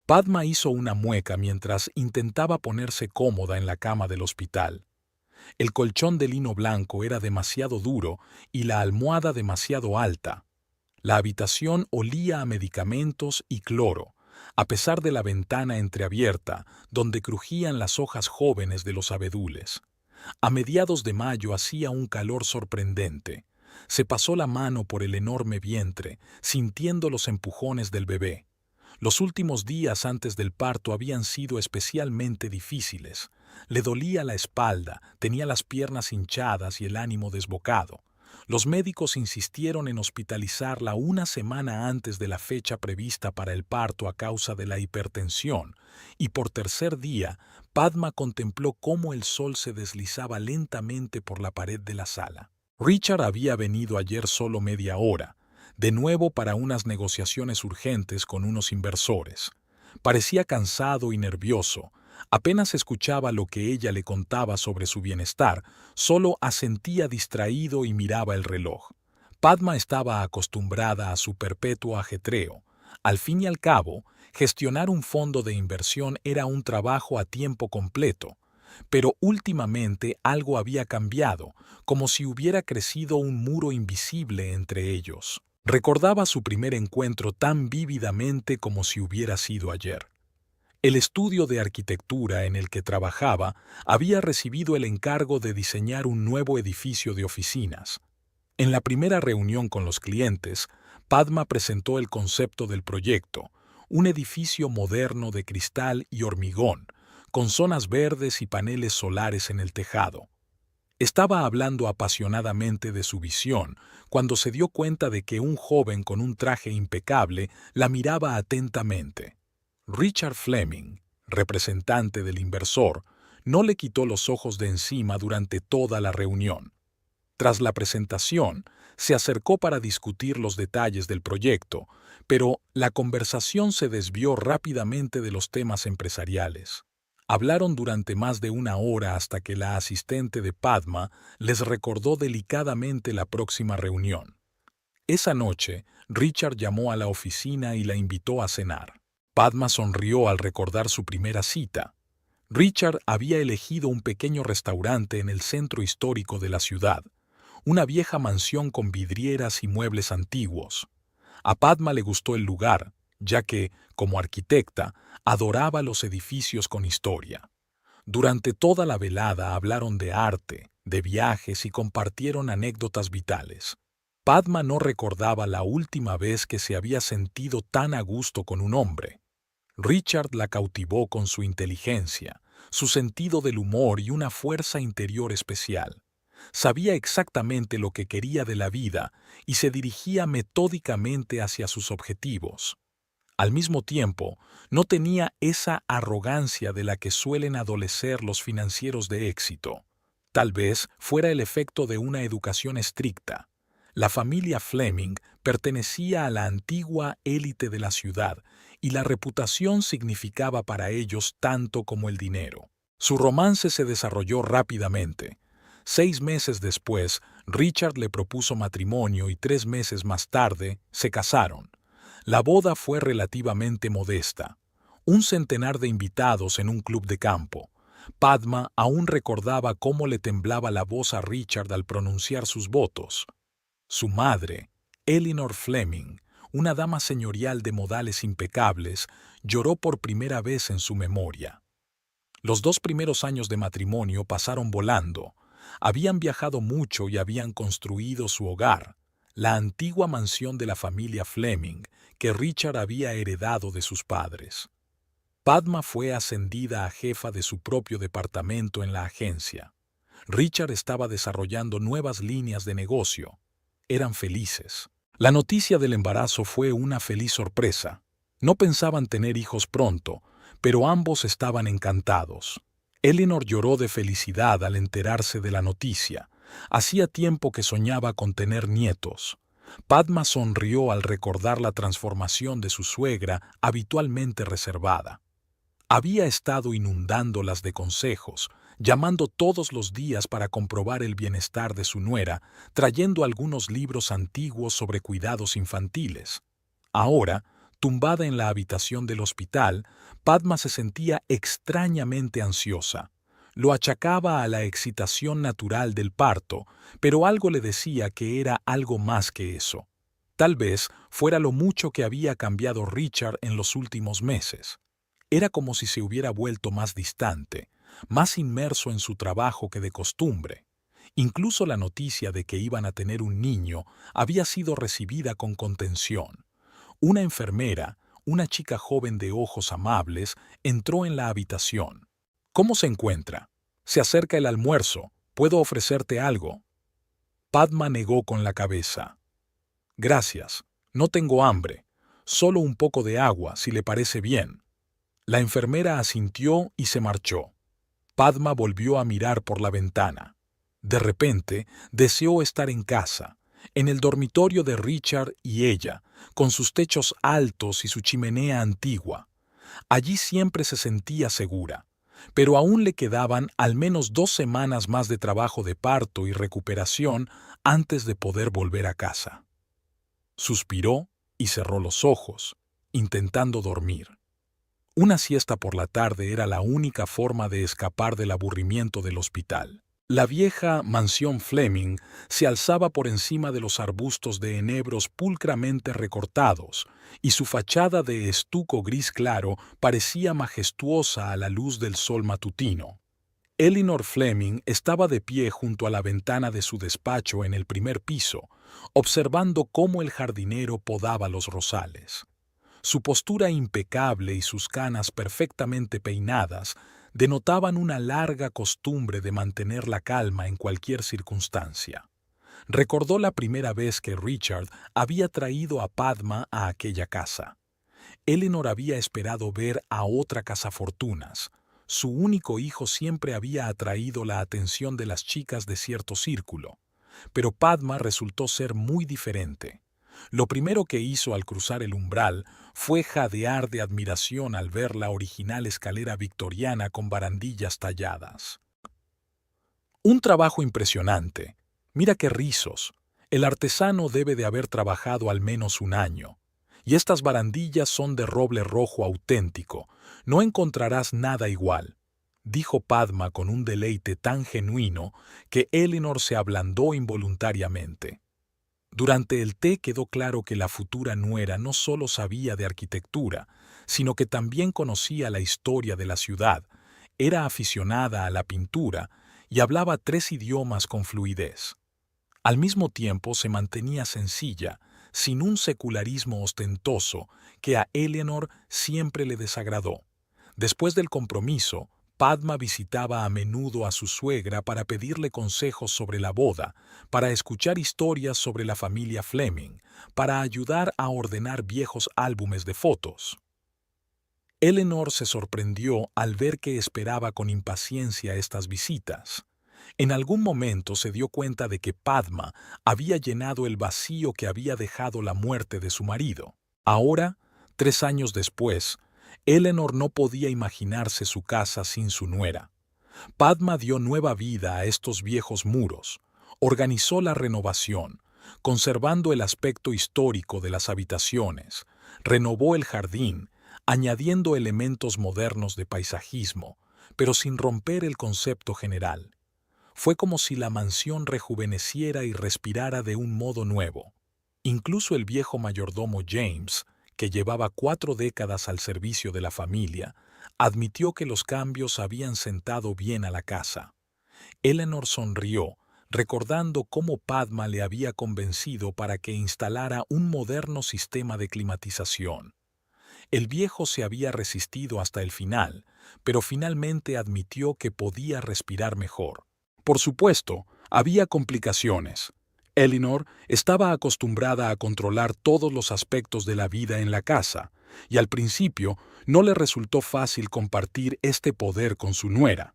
Padma hizo una mueca mientras intentaba ponerse cómoda en la cama del hospital. El colchón de lino blanco era demasiado duro y la almohada demasiado alta. La habitación olía a medicamentos y cloro, a pesar de la ventana entreabierta, donde crujían las hojas jóvenes de los abedules. A mediados de mayo hacía un calor sorprendente. Se pasó la mano por el enorme vientre, sintiendo los empujones del bebé. Los últimos días antes del parto habían sido especialmente difíciles. Le dolía la espalda, tenía las piernas hinchadas y el ánimo desbocado. Los médicos insistieron en hospitalizarla una semana antes de la fecha prevista para el parto a causa de la hipertensión, y por tercer día, Padma contempló cómo el sol se deslizaba lentamente por la pared de la sala. Richard había venido ayer solo media hora, de nuevo para unas negociaciones urgentes con unos inversores. Parecía cansado y nervioso. Apenas escuchaba lo que ella le contaba sobre su bienestar, solo asentía distraído y miraba el reloj. Padma estaba acostumbrada a su perpetuo ajetreo. Al fin y al cabo, gestionar un fondo de inversión era un trabajo a tiempo completo. Pero últimamente algo había cambiado, como si hubiera crecido un muro invisible entre ellos. Recordaba su primer encuentro tan vívidamente como si hubiera sido ayer. El estudio de arquitectura en el que trabajaba había recibido el encargo de diseñar un nuevo edificio de oficinas. En la primera reunión con los clientes, Padma presentó el concepto del proyecto, un edificio moderno de cristal y hormigón, con zonas verdes y paneles solares en el tejado. Estaba hablando apasionadamente de su visión cuando se dio cuenta de que un joven con un traje impecable la miraba atentamente. Richard Fleming, representante del inversor, no le quitó los ojos de encima durante toda la reunión. Tras la presentación, se acercó para discutir los detalles del proyecto, pero la conversación se desvió rápidamente de los temas empresariales. Hablaron durante más de una hora hasta que la asistente de Padma les recordó delicadamente la próxima reunión. Esa noche, Richard llamó a la oficina y la invitó a cenar. Padma sonrió al recordar su primera cita. Richard había elegido un pequeño restaurante en el centro histórico de la ciudad, una vieja mansión con vidrieras y muebles antiguos. A Padma le gustó el lugar, ya que, como arquitecta, adoraba los edificios con historia. Durante toda la velada hablaron de arte, de viajes y compartieron anécdotas vitales. Padma no recordaba la última vez que se había sentido tan a gusto con un hombre. Richard la cautivó con su inteligencia, su sentido del humor y una fuerza interior especial. Sabía exactamente lo que quería de la vida y se dirigía metódicamente hacia sus objetivos. Al mismo tiempo, no tenía esa arrogancia de la que suelen adolecer los financieros de éxito. Tal vez fuera el efecto de una educación estricta. La familia Fleming pertenecía a la antigua élite de la ciudad y la reputación significaba para ellos tanto como el dinero. Su romance se desarrolló rápidamente. 6 meses después, Richard le propuso matrimonio y 3 meses más tarde se casaron. La boda fue relativamente modesta. Un centenar de invitados en un club de campo. Padma aún recordaba cómo le temblaba la voz a Richard al pronunciar sus votos. Su madre, Eleanor Fleming, una dama señorial de modales impecables, lloró por primera vez en su memoria. Los 2 primeros años de matrimonio pasaron volando. Habían viajado mucho y habían construido su hogar, la antigua mansión de la familia Fleming, que Richard había heredado de sus padres. Padma fue ascendida a jefa de su propio departamento en la agencia. Richard estaba desarrollando nuevas líneas de negocio. Eran felices. La noticia del embarazo fue una feliz sorpresa. No pensaban tener hijos pronto, pero ambos estaban encantados. Eleanor lloró de felicidad al enterarse de la noticia. Hacía tiempo que soñaba con tener nietos. Padma sonrió al recordar la transformación de su suegra, habitualmente reservada. Había estado inundándolas de consejos, llamando todos los días para comprobar el bienestar de su nuera, trayendo algunos libros antiguos sobre cuidados infantiles. Ahora, Tumbada en la habitación del hospital, Padma se sentía extrañamente ansiosa. Lo achacaba a la excitación natural del parto, pero algo le decía que era algo más que eso. Tal vez fuera lo mucho que había cambiado Richard en los últimos meses. Era como si se hubiera vuelto más distante, más inmerso en su trabajo que de costumbre. Incluso la noticia de que iban a tener un niño había sido recibida con contención. Una enfermera, una chica joven de ojos amables, entró en la habitación. ¿Cómo se encuentra? Se acerca el almuerzo. ¿Puedo ofrecerte algo? Padma negó con la cabeza. Gracias, no tengo hambre. Solo un poco de agua, si le parece bien. La enfermera asintió y se marchó. Padma volvió a mirar por la ventana. De repente, deseó estar en casa, en el dormitorio de Richard y ella, con sus techos altos y su chimenea antigua. Allí siempre se sentía segura, pero aún le quedaban al menos 2 semanas más de trabajo de parto y recuperación antes de poder volver a casa. Suspiró y cerró los ojos, intentando dormir. Una siesta por la tarde era la única forma de escapar del aburrimiento del hospital. La vieja mansión Fleming se alzaba por encima de los arbustos de enebros pulcramente recortados, y su fachada de estuco gris claro parecía majestuosa a la luz del sol matutino. Elinor Fleming estaba de pie junto a la ventana de su despacho en el primer piso, observando cómo el jardinero podaba los rosales. Su postura impecable y sus canas perfectamente peinadas denotaban una larga costumbre de mantener la calma en cualquier circunstancia. Recordó la primera vez que Richard había traído a Padma a aquella casa. Elinor había esperado ver a otra cazafortunas. Su único hijo siempre había atraído la atención de las chicas de cierto círculo, pero Padma resultó ser muy diferente. Lo primero que hizo al cruzar el umbral fue jadear de admiración al ver la original escalera victoriana con barandillas talladas. Un trabajo impresionante. Mira qué rizos. El artesano debe de haber trabajado al menos 1 año. Y estas barandillas son de roble rojo auténtico. No encontrarás nada igual, dijo Padma con un deleite tan genuino que Elinor se ablandó involuntariamente. Durante el té quedó claro que la futura nuera no solo sabía de arquitectura, sino que también conocía la historia de la ciudad, era aficionada a la pintura y hablaba 3 idiomas con fluidez. Al mismo tiempo se mantenía sencilla, sin un secularismo ostentoso que a Elinor siempre le desagradó. Después del compromiso, Padma visitaba a menudo a su suegra para pedirle consejos sobre la boda, para escuchar historias sobre la familia Fleming, para ayudar a ordenar viejos álbumes de fotos. Elinor se sorprendió al ver que esperaba con impaciencia estas visitas. En algún momento se dio cuenta de que Padma había llenado el vacío que había dejado la muerte de su marido. Ahora, 3 años después, Elinor no podía imaginarse su casa sin su nuera. Padma dio nueva vida a estos viejos muros, organizó la renovación, conservando el aspecto histórico de las habitaciones, renovó el jardín, añadiendo elementos modernos de paisajismo, pero sin romper el concepto general. Fue como si la mansión rejuveneciera y respirara de un modo nuevo. Incluso el viejo mayordomo James, que llevaba 4 décadas al servicio de la familia, admitió que los cambios habían sentado bien a la casa. Elinor sonrió, recordando cómo Padma le había convencido para que instalara un moderno sistema de climatización. El viejo se había resistido hasta el final, pero finalmente admitió que podía respirar mejor. Por supuesto, había complicaciones. Elinor estaba acostumbrada a controlar todos los aspectos de la vida en la casa, y al principio no le resultó fácil compartir este poder con su nuera.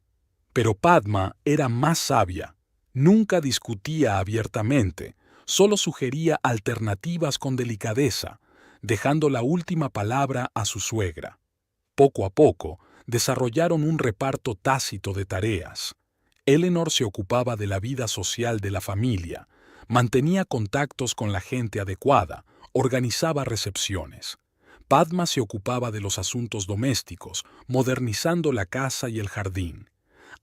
Pero Padma era más sabia. Nunca discutía abiertamente, solo sugería alternativas con delicadeza, dejando la última palabra a su suegra. Poco a poco, desarrollaron un reparto tácito de tareas. Elinor se ocupaba de la vida social de la familia, mantenía contactos con la gente adecuada, organizaba recepciones. Padma se ocupaba de los asuntos domésticos, modernizando la casa y el jardín.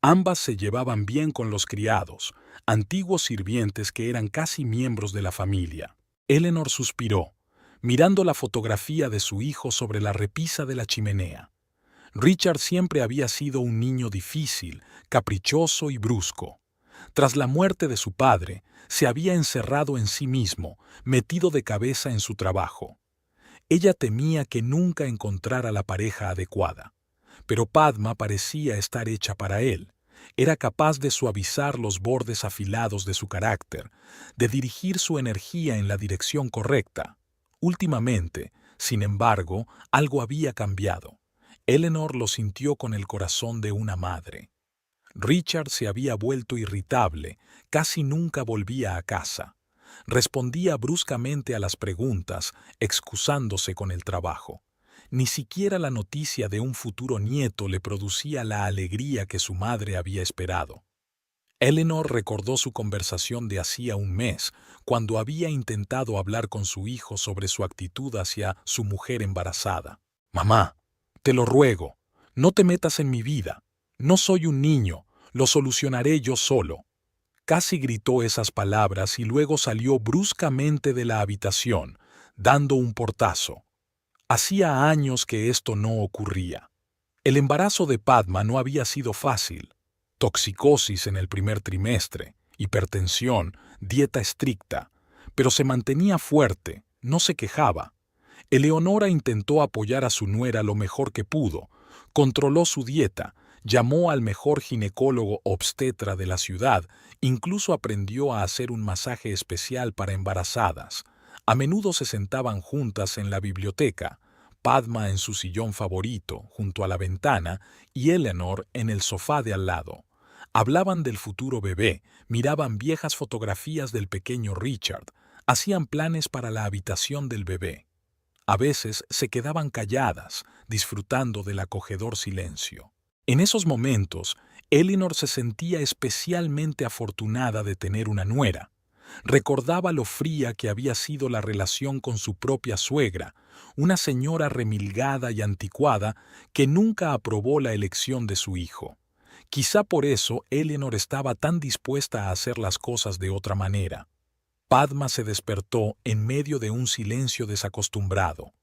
Ambas se llevaban bien con los criados, antiguos sirvientes que eran casi miembros de la familia. Eleanor suspiró, mirando la fotografía de su hijo sobre la repisa de la chimenea. Richard siempre había sido un niño difícil, caprichoso y brusco. Tras la muerte de su padre, se había encerrado en sí mismo, metido de cabeza en su trabajo. Ella temía que nunca encontrara la pareja adecuada. Pero Padma parecía estar hecha para él. Era capaz de suavizar los bordes afilados de su carácter, de dirigir su energía en la dirección correcta. Últimamente, sin embargo, algo había cambiado. Eleanor lo sintió con el corazón de una madre. Richard se había vuelto irritable, casi nunca volvía a casa. Respondía bruscamente a las preguntas, excusándose con el trabajo. Ni siquiera la noticia de un futuro nieto le producía la alegría que su madre había esperado. Eleanor recordó su conversación de hacía un mes, cuando había intentado hablar con su hijo sobre su actitud hacia su mujer embarazada. «Mamá, te lo ruego, no te metas en mi vida. No soy un niño, lo solucionaré yo solo». Casi gritó esas palabras y luego salió bruscamente de la habitación, dando un portazo. Hacía años que esto no ocurría. El embarazo de Padma no había sido fácil. Toxicosis en el primer trimestre, hipertensión, dieta estricta, pero se mantenía fuerte, no se quejaba. Eleonora intentó apoyar a su nuera lo mejor que pudo, controló su dieta, llamó al mejor ginecólogo obstetra de la ciudad, incluso aprendió a hacer un masaje especial para embarazadas. A menudo se sentaban juntas en la biblioteca, Padma en su sillón favorito, junto a la ventana, y Eleanor en el sofá de al lado. Hablaban del futuro bebé, miraban viejas fotografías del pequeño Richard, hacían planes para la habitación del bebé. A veces se quedaban calladas, disfrutando del acogedor silencio. En esos momentos, Eleanor se sentía especialmente afortunada de tener una nuera. Recordaba lo fría que había sido la relación con su propia suegra, una señora remilgada y anticuada que nunca aprobó la elección de su hijo. Quizá por eso Eleanor estaba tan dispuesta a hacer las cosas de otra manera. Padma se despertó en medio de un silencio desacostumbrado.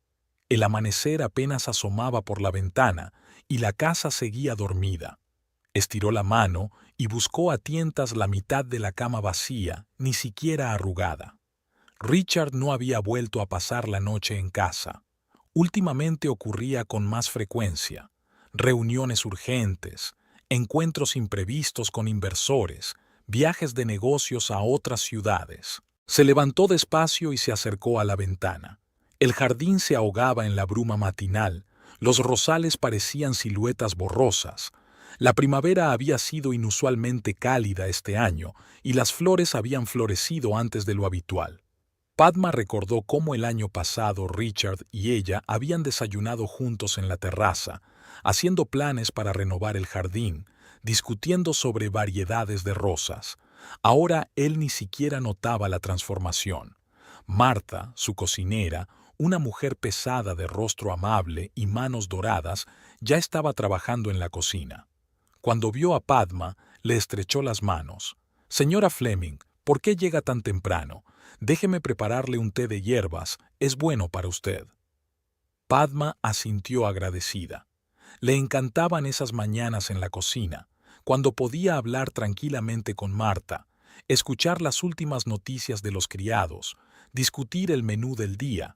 El amanecer apenas asomaba por la ventana y la casa seguía dormida. Estiró la mano y buscó a tientas la mitad de la cama vacía, ni siquiera arrugada. Richard no había vuelto a pasar la noche en casa. Últimamente ocurría con más frecuencia. Reuniones urgentes, encuentros imprevistos con inversores, viajes de negocios a otras ciudades. Se levantó despacio y se acercó a la ventana. El jardín se ahogaba en la bruma matinal, los rosales parecían siluetas borrosas. La primavera había sido inusualmente cálida este año y las flores habían florecido antes de lo habitual. Padma recordó cómo el año pasado Richard y ella habían desayunado juntos en la terraza, haciendo planes para renovar el jardín, discutiendo sobre variedades de rosas. Ahora él ni siquiera notaba la transformación. Marta, su cocinera, una mujer pesada de rostro amable y manos doradas, ya estaba trabajando en la cocina. Cuando vio a Padma, le estrechó las manos. «Señora Fleming, ¿por qué llega tan temprano? Déjeme prepararle un té de hierbas, es bueno para usted». Padma asintió agradecida. Le encantaban esas mañanas en la cocina, cuando podía hablar tranquilamente con Marta, escuchar las últimas noticias de los criados, discutir el menú del día.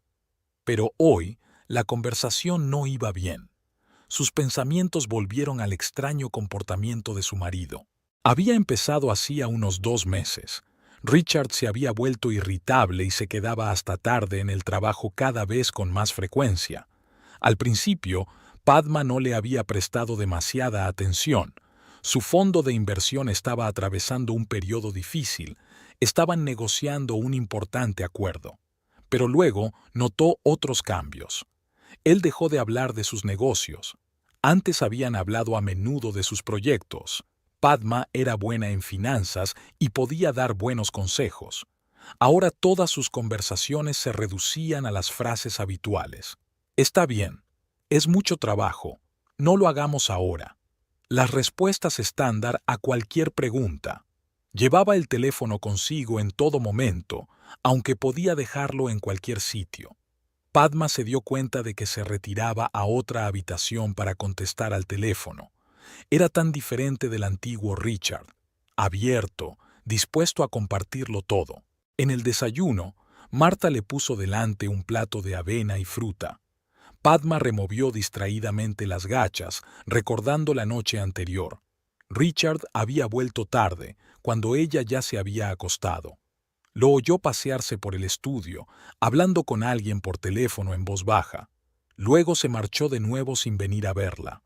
Pero hoy la conversación no iba bien. Sus pensamientos volvieron al extraño comportamiento de su marido. Había empezado hacía unos 2 meses. Richard se había vuelto irritable y se quedaba hasta tarde en el trabajo cada vez con más frecuencia. Al principio, Padma no le había prestado demasiada atención. Su fondo de inversión estaba atravesando un periodo difícil. Estaban negociando un importante acuerdo. Pero luego notó otros cambios. Él dejó de hablar de sus negocios. Antes habían hablado a menudo de sus proyectos. Padma era buena en finanzas y podía dar buenos consejos. Ahora todas sus conversaciones se reducían a las frases habituales. Está bien. Es mucho trabajo. No lo hagamos ahora. Las respuestas estándar a cualquier pregunta. Llevaba el teléfono consigo en todo momento, aunque podía dejarlo en cualquier sitio. Padma se dio cuenta de que se retiraba a otra habitación para contestar al teléfono. Era tan diferente del antiguo Richard, abierto, dispuesto a compartirlo todo. En el desayuno, Marta le puso delante un plato de avena y fruta. Padma removió distraídamente las gachas, recordando la noche anterior. Richard había vuelto tarde, cuando ella ya se había acostado. Lo oyó pasearse por el estudio, hablando con alguien por teléfono en voz baja. Luego se marchó de nuevo sin venir a verla.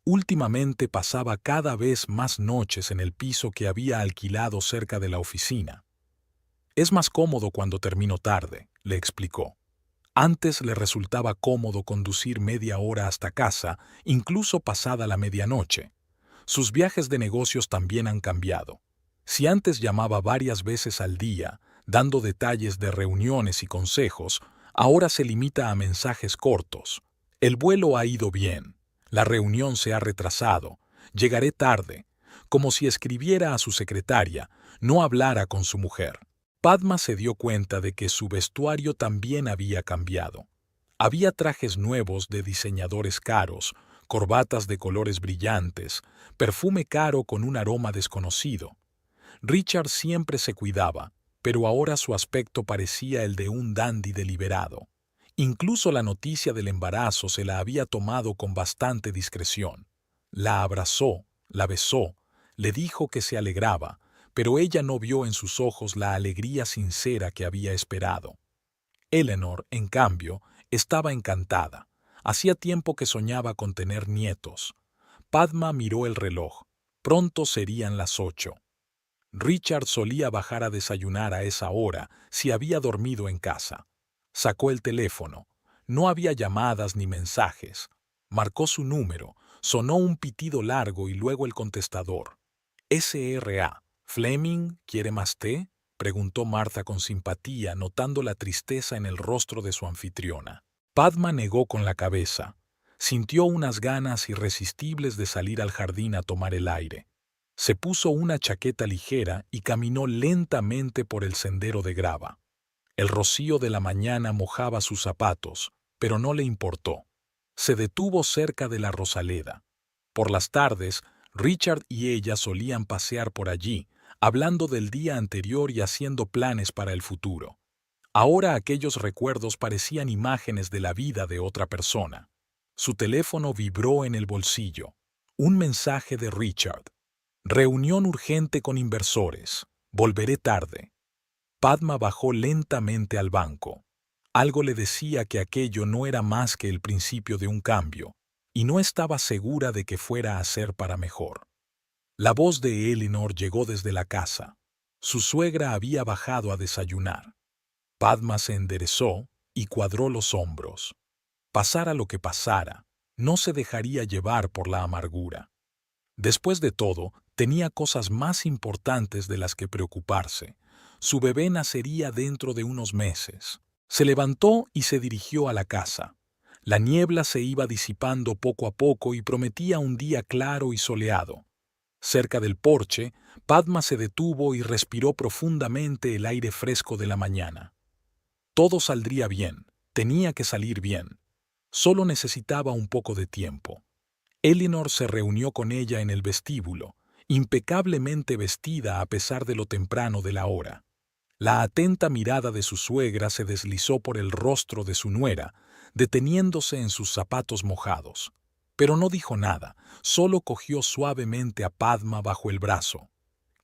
Últimamente pasaba cada vez más noches en el piso que había alquilado cerca de la oficina. Es más cómodo cuando termino tarde, le explicó. Antes le resultaba cómodo conducir media hora hasta casa, incluso pasada la medianoche. Sus viajes de negocios también han cambiado. Si antes llamaba varias veces al día, dando detalles de reuniones y consejos, ahora se limita a mensajes cortos. El vuelo ha ido bien. La reunión se ha retrasado. Llegaré tarde. Como si escribiera a su secretaria, no hablara con su mujer. Padma se dio cuenta de que su vestuario también había cambiado. Había trajes nuevos de diseñadores caros, corbatas de colores brillantes, perfume caro con un aroma desconocido. Richard siempre se cuidaba, pero ahora su aspecto parecía el de un dandy deliberado. Incluso la noticia del embarazo se la había tomado con bastante discreción. La abrazó, la besó, le dijo que se alegraba, pero ella no vio en sus ojos la alegría sincera que había esperado. Eleanor, en cambio, estaba encantada. Hacía tiempo que soñaba con tener nietos. Padma miró el reloj. Pronto serían las 8. Richard solía bajar a desayunar a esa hora si había dormido en casa. Sacó el teléfono. No había llamadas ni mensajes. Marcó su número. Sonó un pitido largo y luego el contestador. SRA. ¿Fleming quiere más té?, preguntó Martha con simpatía, notando la tristeza en el rostro de su anfitriona. Padma negó con la cabeza. Sintió unas ganas irresistibles de salir al jardín a tomar el aire. Se puso una chaqueta ligera y caminó lentamente por el sendero de grava. El rocío de la mañana mojaba sus zapatos, pero no le importó. Se detuvo cerca de la Rosaleda. Por las tardes, Richard y ella solían pasear por allí, hablando del día anterior y haciendo planes para el futuro. Ahora aquellos recuerdos parecían imágenes de la vida de otra persona. Su teléfono vibró en el bolsillo. Un mensaje de Richard. Reunión urgente con inversores. Volveré tarde. Padma bajó lentamente al banco. Algo le decía que aquello no era más que el principio de un cambio, y no estaba segura de que fuera a ser para mejor. La voz de Eleanor llegó desde la casa. Su suegra había bajado a desayunar. Padma se enderezó y cuadró los hombros. Pasara lo que pasara, no se dejaría llevar por la amargura. Después de todo, tenía cosas más importantes de las que preocuparse. Su bebé nacería dentro de unos meses. Se levantó y se dirigió a la casa. La niebla se iba disipando poco a poco y prometía un día claro y soleado. Cerca del porche, Padma se detuvo y respiró profundamente el aire fresco de la mañana. Todo saldría bien, tenía que salir bien. Solo necesitaba un poco de tiempo. Eleanor se reunió con ella en el vestíbulo, impecablemente vestida a pesar de lo temprano de la hora. La atenta mirada de su suegra se deslizó por el rostro de su nuera, deteniéndose en sus zapatos mojados. Pero no dijo nada, solo cogió suavemente a Padma bajo el brazo.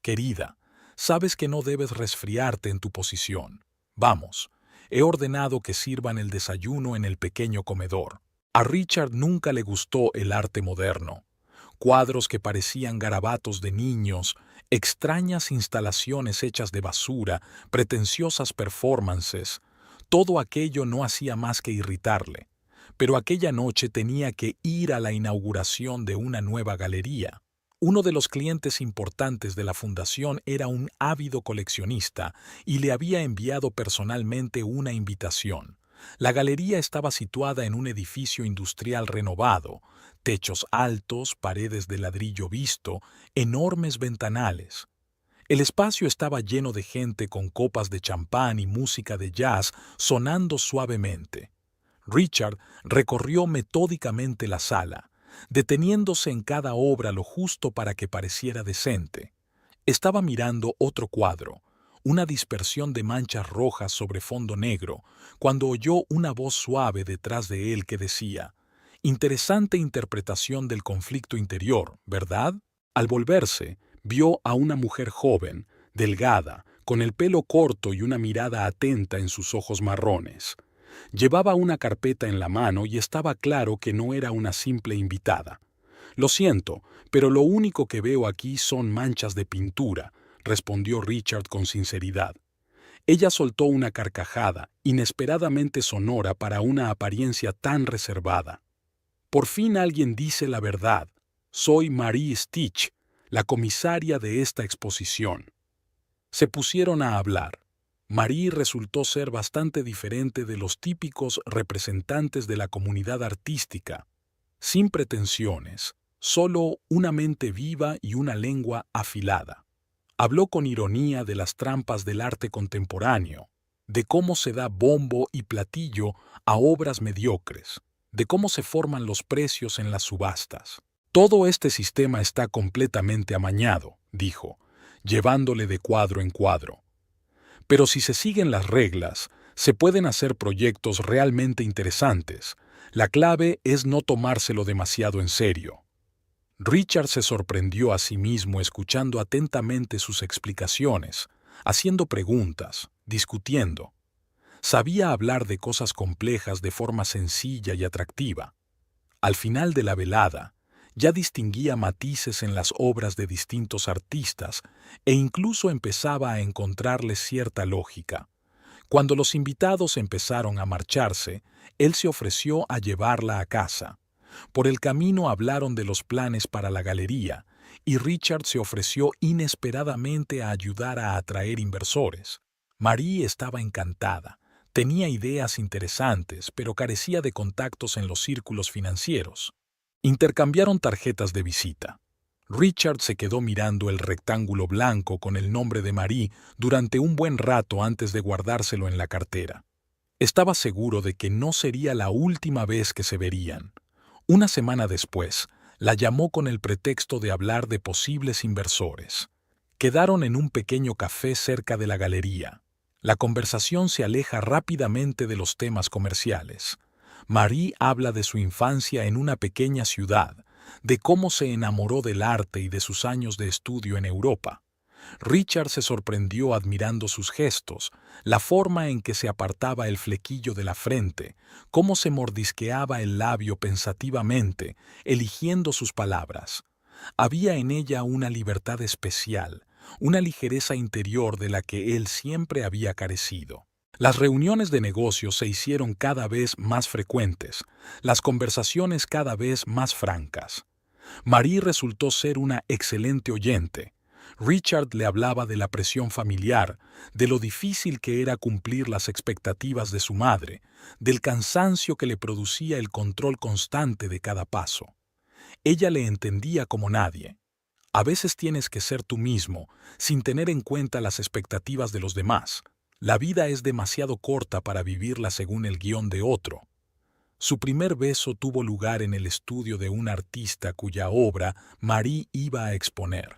«Querida, sabes que no debes resfriarte en tu posición. Vamos, he ordenado que sirvan el desayuno en el pequeño comedor». A Richard nunca le gustó el arte moderno. Cuadros que parecían garabatos de niños, extrañas instalaciones hechas de basura, pretenciosas performances. Todo aquello no hacía más que irritarle. Pero aquella noche tenía que ir a la inauguración de una nueva galería. Uno de los clientes importantes de la fundación era un ávido coleccionista y le había enviado personalmente una invitación. La galería estaba situada en un edificio industrial renovado, techos altos, paredes de ladrillo visto, enormes ventanales. El espacio estaba lleno de gente con copas de champán y música de jazz sonando suavemente. Richard recorrió metódicamente la sala, deteniéndose en cada obra lo justo para que pareciera decente. Estaba mirando otro cuadro, una dispersión de manchas rojas sobre fondo negro, cuando oyó una voz suave detrás de él que decía: «Interesante interpretación del conflicto interior, ¿verdad?». Al volverse, vio a una mujer joven, delgada, con el pelo corto y una mirada atenta en sus ojos marrones. Llevaba una carpeta en la mano y estaba claro que no era una simple invitada. «Lo siento, pero lo único que veo aquí son manchas de pintura», respondió Richard con sinceridad. Ella soltó una carcajada, inesperadamente sonora para una apariencia tan reservada. «Por fin alguien dice la verdad. Soy Marie Stitch, la comisaria de esta exposición». Se pusieron a hablar. Marie resultó ser bastante diferente de los típicos representantes de la comunidad artística, sin pretensiones, solo una mente viva y una lengua afilada. Habló con ironía de las trampas del arte contemporáneo, de cómo se da bombo y platillo a obras mediocres, de cómo se forman los precios en las subastas. «Todo este sistema está completamente amañado», dijo, llevándole de cuadro en cuadro. «Pero si se siguen las reglas, se pueden hacer proyectos realmente interesantes. La clave es no tomárselo demasiado en serio». Richard se sorprendió a sí mismo escuchando atentamente sus explicaciones, haciendo preguntas, discutiendo. Sabía hablar de cosas complejas de forma sencilla y atractiva. Al final de la velada, ya distinguía matices en las obras de distintos artistas e incluso empezaba a encontrarles cierta lógica. Cuando los invitados empezaron a marcharse, él se ofreció a llevarla a casa. Por el camino hablaron de los planes para la galería, y Richard se ofreció inesperadamente a ayudar a atraer inversores. Marie estaba encantada. Tenía ideas interesantes, pero carecía de contactos en los círculos financieros. Intercambiaron tarjetas de visita. Richard se quedó mirando el rectángulo blanco con el nombre de Marie durante un buen rato antes de guardárselo en la cartera. Estaba seguro de que no sería la última vez que se verían. Una semana después, la llamó con el pretexto de hablar de posibles inversores. Quedaron en un pequeño café cerca de la galería. La conversación se aleja rápidamente de los temas comerciales. Marie habla de su infancia en una pequeña ciudad, de cómo se enamoró del arte y de sus años de estudio en Europa. Richard se sorprendió admirando sus gestos, la forma en que se apartaba el flequillo de la frente, cómo se mordisqueaba el labio pensativamente, eligiendo sus palabras. Había en ella una libertad especial, una ligereza interior de la que él siempre había carecido. Las reuniones de negocios se hicieron cada vez más frecuentes, las conversaciones cada vez más francas. Marie resultó ser una excelente oyente. Richard le hablaba de la presión familiar, de lo difícil que era cumplir las expectativas de su madre, del cansancio que le producía el control constante de cada paso. Ella le entendía como nadie. A veces tienes que ser tú mismo, sin tener en cuenta las expectativas de los demás. La vida es demasiado corta para vivirla según el guión de otro. Su primer beso tuvo lugar en el estudio de un artista cuya obra Marie iba a exponer.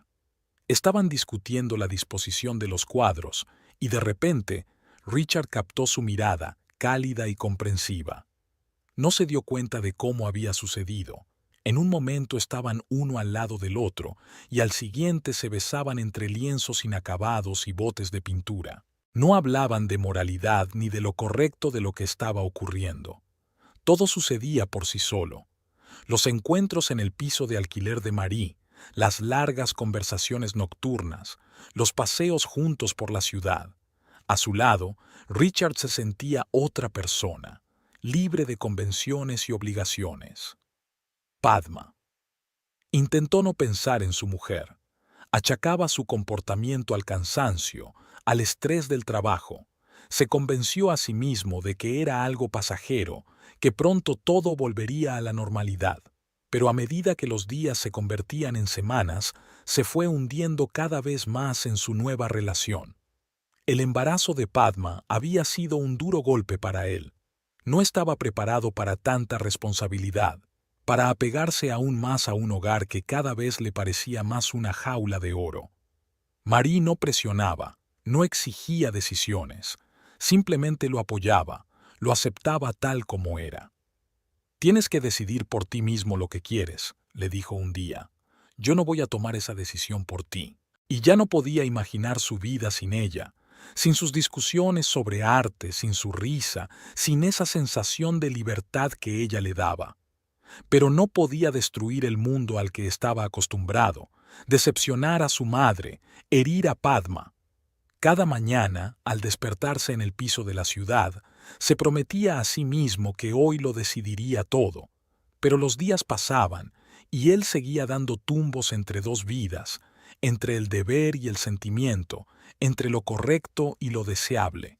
Estaban discutiendo la disposición de los cuadros y de repente Richard captó su mirada, cálida y comprensiva. No se dio cuenta de cómo había sucedido. En un momento estaban uno al lado del otro y al siguiente se besaban entre lienzos inacabados y botes de pintura. No hablaban de moralidad ni de lo correcto de lo que estaba ocurriendo. Todo sucedía por sí solo. Los encuentros en el piso de alquiler de Marie, las largas conversaciones nocturnas, los paseos juntos por la ciudad. A su lado, Richard se sentía otra persona, libre de convenciones y obligaciones. Padma. Intentó no pensar en su mujer. Achacaba su comportamiento al cansancio, al estrés del trabajo. Se convenció a sí mismo de que era algo pasajero, que pronto todo volvería a la normalidad. Pero a medida que los días se convertían en semanas, se fue hundiendo cada vez más en su nueva relación. El embarazo de Padma había sido un duro golpe para él. No estaba preparado para tanta responsabilidad, para apegarse aún más a un hogar que cada vez le parecía más una jaula de oro. Marie no presionaba, no exigía decisiones, simplemente lo apoyaba, lo aceptaba tal como era. «Tienes que decidir por ti mismo lo que quieres», le dijo un día. «Yo no voy a tomar esa decisión por ti». Y ya no podía imaginar su vida sin ella, sin sus discusiones sobre arte, sin su risa, sin esa sensación de libertad que ella le daba. Pero no podía destruir el mundo al que estaba acostumbrado, decepcionar a su madre, herir a Padma. Cada mañana, al despertarse en el piso de la ciudad, se prometía a sí mismo que hoy lo decidiría todo. Pero los días pasaban y él seguía dando tumbos entre dos vidas, entre el deber y el sentimiento, entre lo correcto y lo deseable.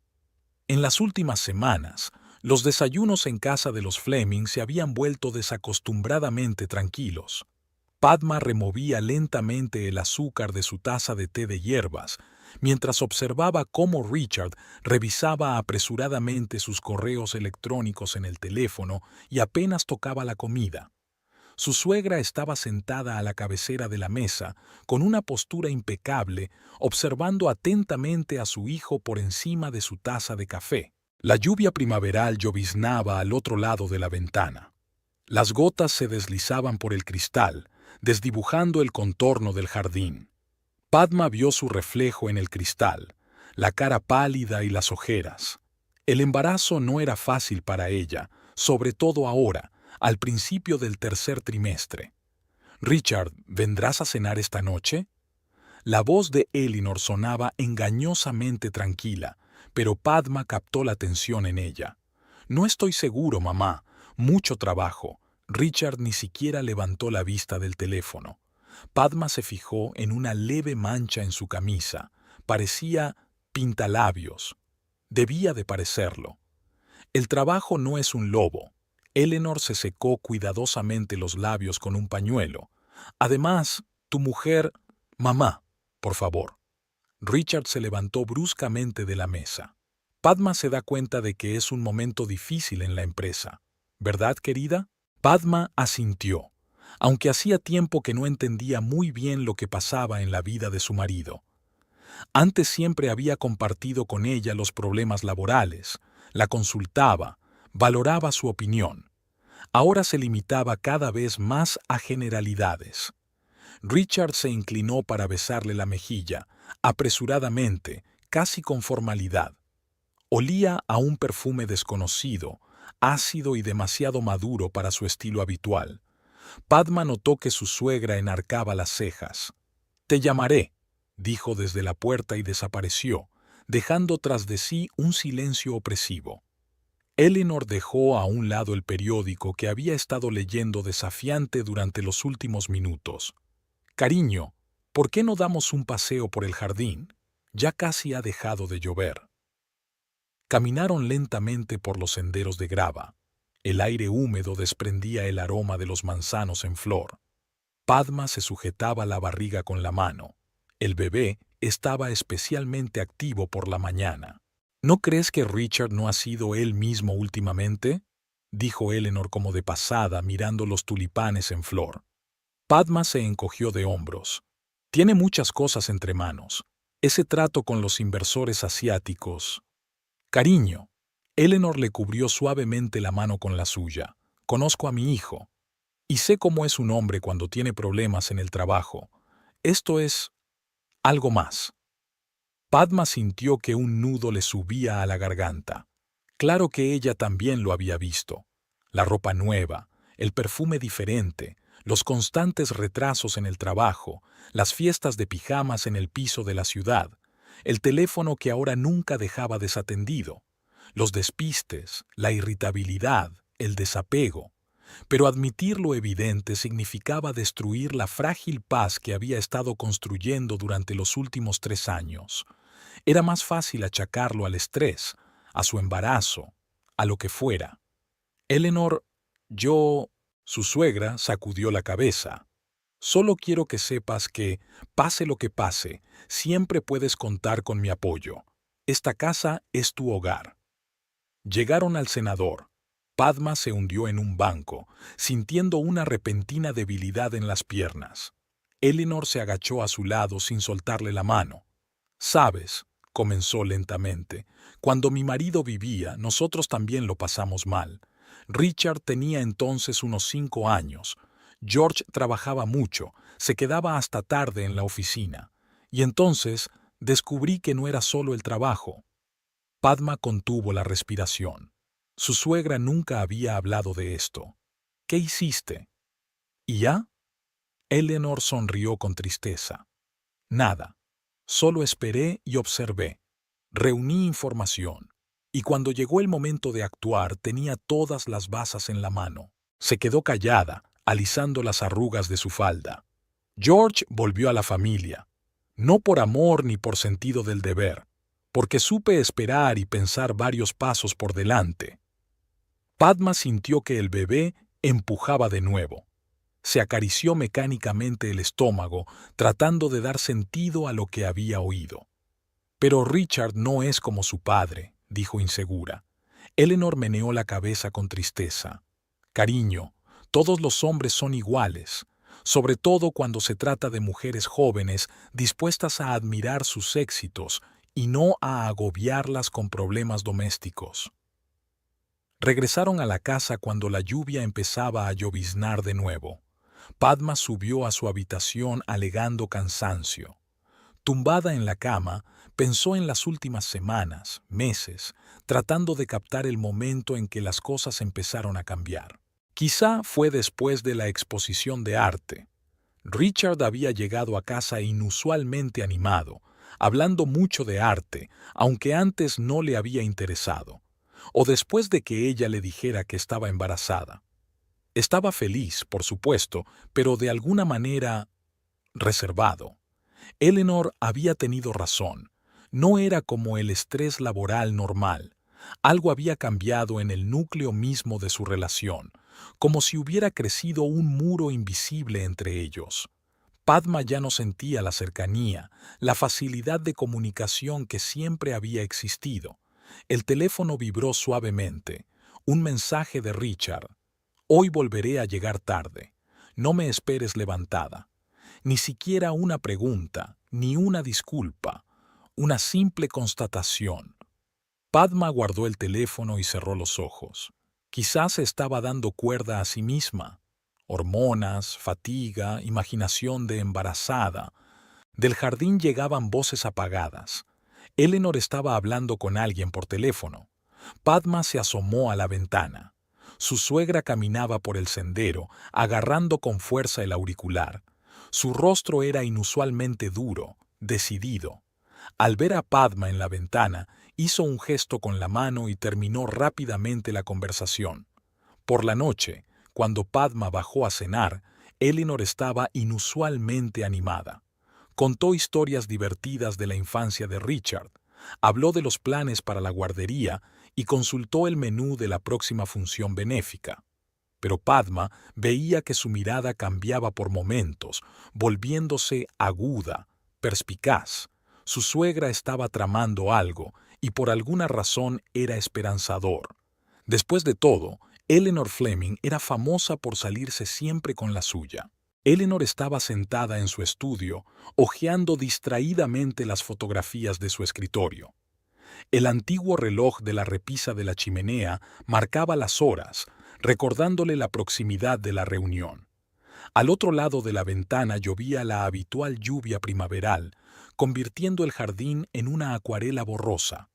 En las últimas semanas, los desayunos en casa de los Fleming se habían vuelto desacostumbradamente tranquilos. Padma removía lentamente el azúcar de su taza de té de hierbas, mientras observaba cómo Richard revisaba apresuradamente sus correos electrónicos en el teléfono y apenas tocaba la comida. Su suegra estaba sentada a la cabecera de la mesa, con una postura impecable, observando atentamente a su hijo por encima de su taza de café. La lluvia primaveral lloviznaba al otro lado de la ventana. Las gotas se deslizaban por el cristal, desdibujando el contorno del jardín. Padma vio su reflejo en el cristal, la cara pálida y las ojeras. El embarazo no era fácil para ella, sobre todo ahora, al principio del tercer trimestre. «Richard, ¿vendrás a cenar esta noche?» La voz de Elinor sonaba engañosamente tranquila, pero Padma captó la tensión en ella. «No estoy seguro, mamá. Mucho trabajo». Richard ni siquiera levantó la vista del teléfono. Padma se fijó en una leve mancha en su camisa. Parecía pintalabios. Debía de parecerlo. El trabajo no es un lobo. Elinor se secó cuidadosamente los labios con un pañuelo. Además, tu mujer... Mamá, por favor. Richard se levantó bruscamente de la mesa. Padma se da cuenta de que es un momento difícil en la empresa. ¿Verdad, querida? Padma asintió, aunque hacía tiempo que no entendía muy bien lo que pasaba en la vida de su marido. Antes siempre había compartido con ella los problemas laborales, la consultaba, valoraba su opinión. Ahora se limitaba cada vez más a generalidades. Richard se inclinó para besarle la mejilla, apresuradamente, casi con formalidad. Olía a un perfume desconocido, ácido y demasiado maduro para su estilo habitual. Padma notó que su suegra enarcaba las cejas. «Te llamaré», dijo desde la puerta y desapareció, dejando tras de sí un silencio opresivo. Elinor dejó a un lado el periódico que había estado leyendo desafiante durante los últimos minutos. «Cariño, ¿por qué no damos un paseo por el jardín? Ya casi ha dejado de llover». Caminaron lentamente por los senderos de grava. El aire húmedo desprendía el aroma de los manzanos en flor. Padma se sujetaba la barriga con la mano. El bebé estaba especialmente activo por la mañana. «¿No crees que Richard no ha sido él mismo últimamente?», dijo Elinor como de pasada, mirando los tulipanes en flor. Padma se encogió de hombros. «Tiene muchas cosas entre manos. Ese trato con los inversores asiáticos». «Cariño». Elinor le cubrió suavemente la mano con la suya. «Conozco a mi hijo. Y sé cómo es un hombre cuando tiene problemas en el trabajo. Esto es algo más». Padma sintió que un nudo le subía a la garganta. Claro que ella también lo había visto. La ropa nueva, el perfume diferente, los constantes retrasos en el trabajo, las fiestas de pijamas en el piso de la ciudad, el teléfono que ahora nunca dejaba desatendido, los despistes, la irritabilidad, el desapego. Pero admitir lo evidente significaba destruir la frágil paz que había estado construyendo durante los últimos 3 años. Era más fácil achacarlo al estrés, a su embarazo, a lo que fuera. Eleanor, yo... Su suegra sacudió la cabeza. Solo quiero que sepas que, pase lo que pase, siempre puedes contar con mi apoyo. Esta casa es tu hogar. Llegaron al cenador. Padma se hundió en un banco, sintiendo una repentina debilidad en las piernas. Eleanor se agachó a su lado sin soltarle la mano. «Sabes», comenzó lentamente, «cuando mi marido vivía, nosotros también lo pasamos mal. Richard tenía entonces unos 5 años. George trabajaba mucho, se quedaba hasta tarde en la oficina. Y entonces descubrí que no era solo el trabajo». Padma contuvo la respiración. Su suegra nunca había hablado de esto. «¿Qué hiciste?» «¿Y ya?» Eleanor sonrió con tristeza. «Nada. Solo esperé y observé. Reuní información. Y cuando llegó el momento de actuar tenía todas las bazas en la mano». Se quedó callada, alisando las arrugas de su falda. George volvió a la familia. No por amor ni por sentido del deber, porque supe esperar y pensar varios pasos por delante. Padma sintió que el bebé empujaba de nuevo. Se acarició mecánicamente el estómago, tratando de dar sentido a lo que había oído. «Pero Richard no es como su padre», dijo insegura. Eleanor meneó la cabeza con tristeza. «Cariño, todos los hombres son iguales, sobre todo cuando se trata de mujeres jóvenes dispuestas a admirar sus éxitos y no a agobiarlas con problemas domésticos». Regresaron a la casa cuando la lluvia empezaba a lloviznar de nuevo. Padma subió a su habitación alegando cansancio. Tumbada en la cama, pensó en las últimas semanas, meses, tratando de captar el momento en que las cosas empezaron a cambiar. Quizá fue después de la exposición de arte. Richard había llegado a casa inusualmente animado, hablando mucho de arte, aunque antes no le había interesado, o después de que ella le dijera que estaba embarazada. Estaba feliz, por supuesto, pero de alguna manera reservado. Eleanor había tenido razón. No era como el estrés laboral normal. Algo había cambiado en el núcleo mismo de su relación, como si hubiera crecido un muro invisible entre ellos. Padma ya no sentía la cercanía, la facilidad de comunicación que siempre había existido. El teléfono vibró suavemente. Un mensaje de Richard. «Hoy volveré a llegar tarde. No me esperes levantada». Ni siquiera una pregunta, ni una disculpa, una simple constatación. Padma guardó el teléfono y cerró los ojos. Quizás se estaba dando cuerda a sí misma. Hormonas, fatiga, imaginación de embarazada. Del jardín llegaban voces apagadas. Eleanor estaba hablando con alguien por teléfono. Padma se asomó a la ventana. Su suegra caminaba por el sendero, agarrando con fuerza el auricular. Su rostro era inusualmente duro, decidido. Al ver a Padma en la ventana, hizo un gesto con la mano y terminó rápidamente la conversación. Por la noche, cuando Padma bajó a cenar, Eleanor estaba inusualmente animada. Contó historias divertidas de la infancia de Richard, habló de los planes para la guardería y consultó el menú de la próxima función benéfica. Pero Padma veía que su mirada cambiaba por momentos, volviéndose aguda, perspicaz. Su suegra estaba tramando algo, y por alguna razón era esperanzador. Después de todo, Eleanor Fleming era famosa por salirse siempre con la suya. Eleanor estaba sentada en su estudio, hojeando distraídamente las fotografías de su escritorio. El antiguo reloj de la repisa de la chimenea marcaba las horas, recordándole la proximidad de la reunión. Al otro lado de la ventana llovía la habitual lluvia primaveral, convirtiendo el jardín en una acuarela borrosa.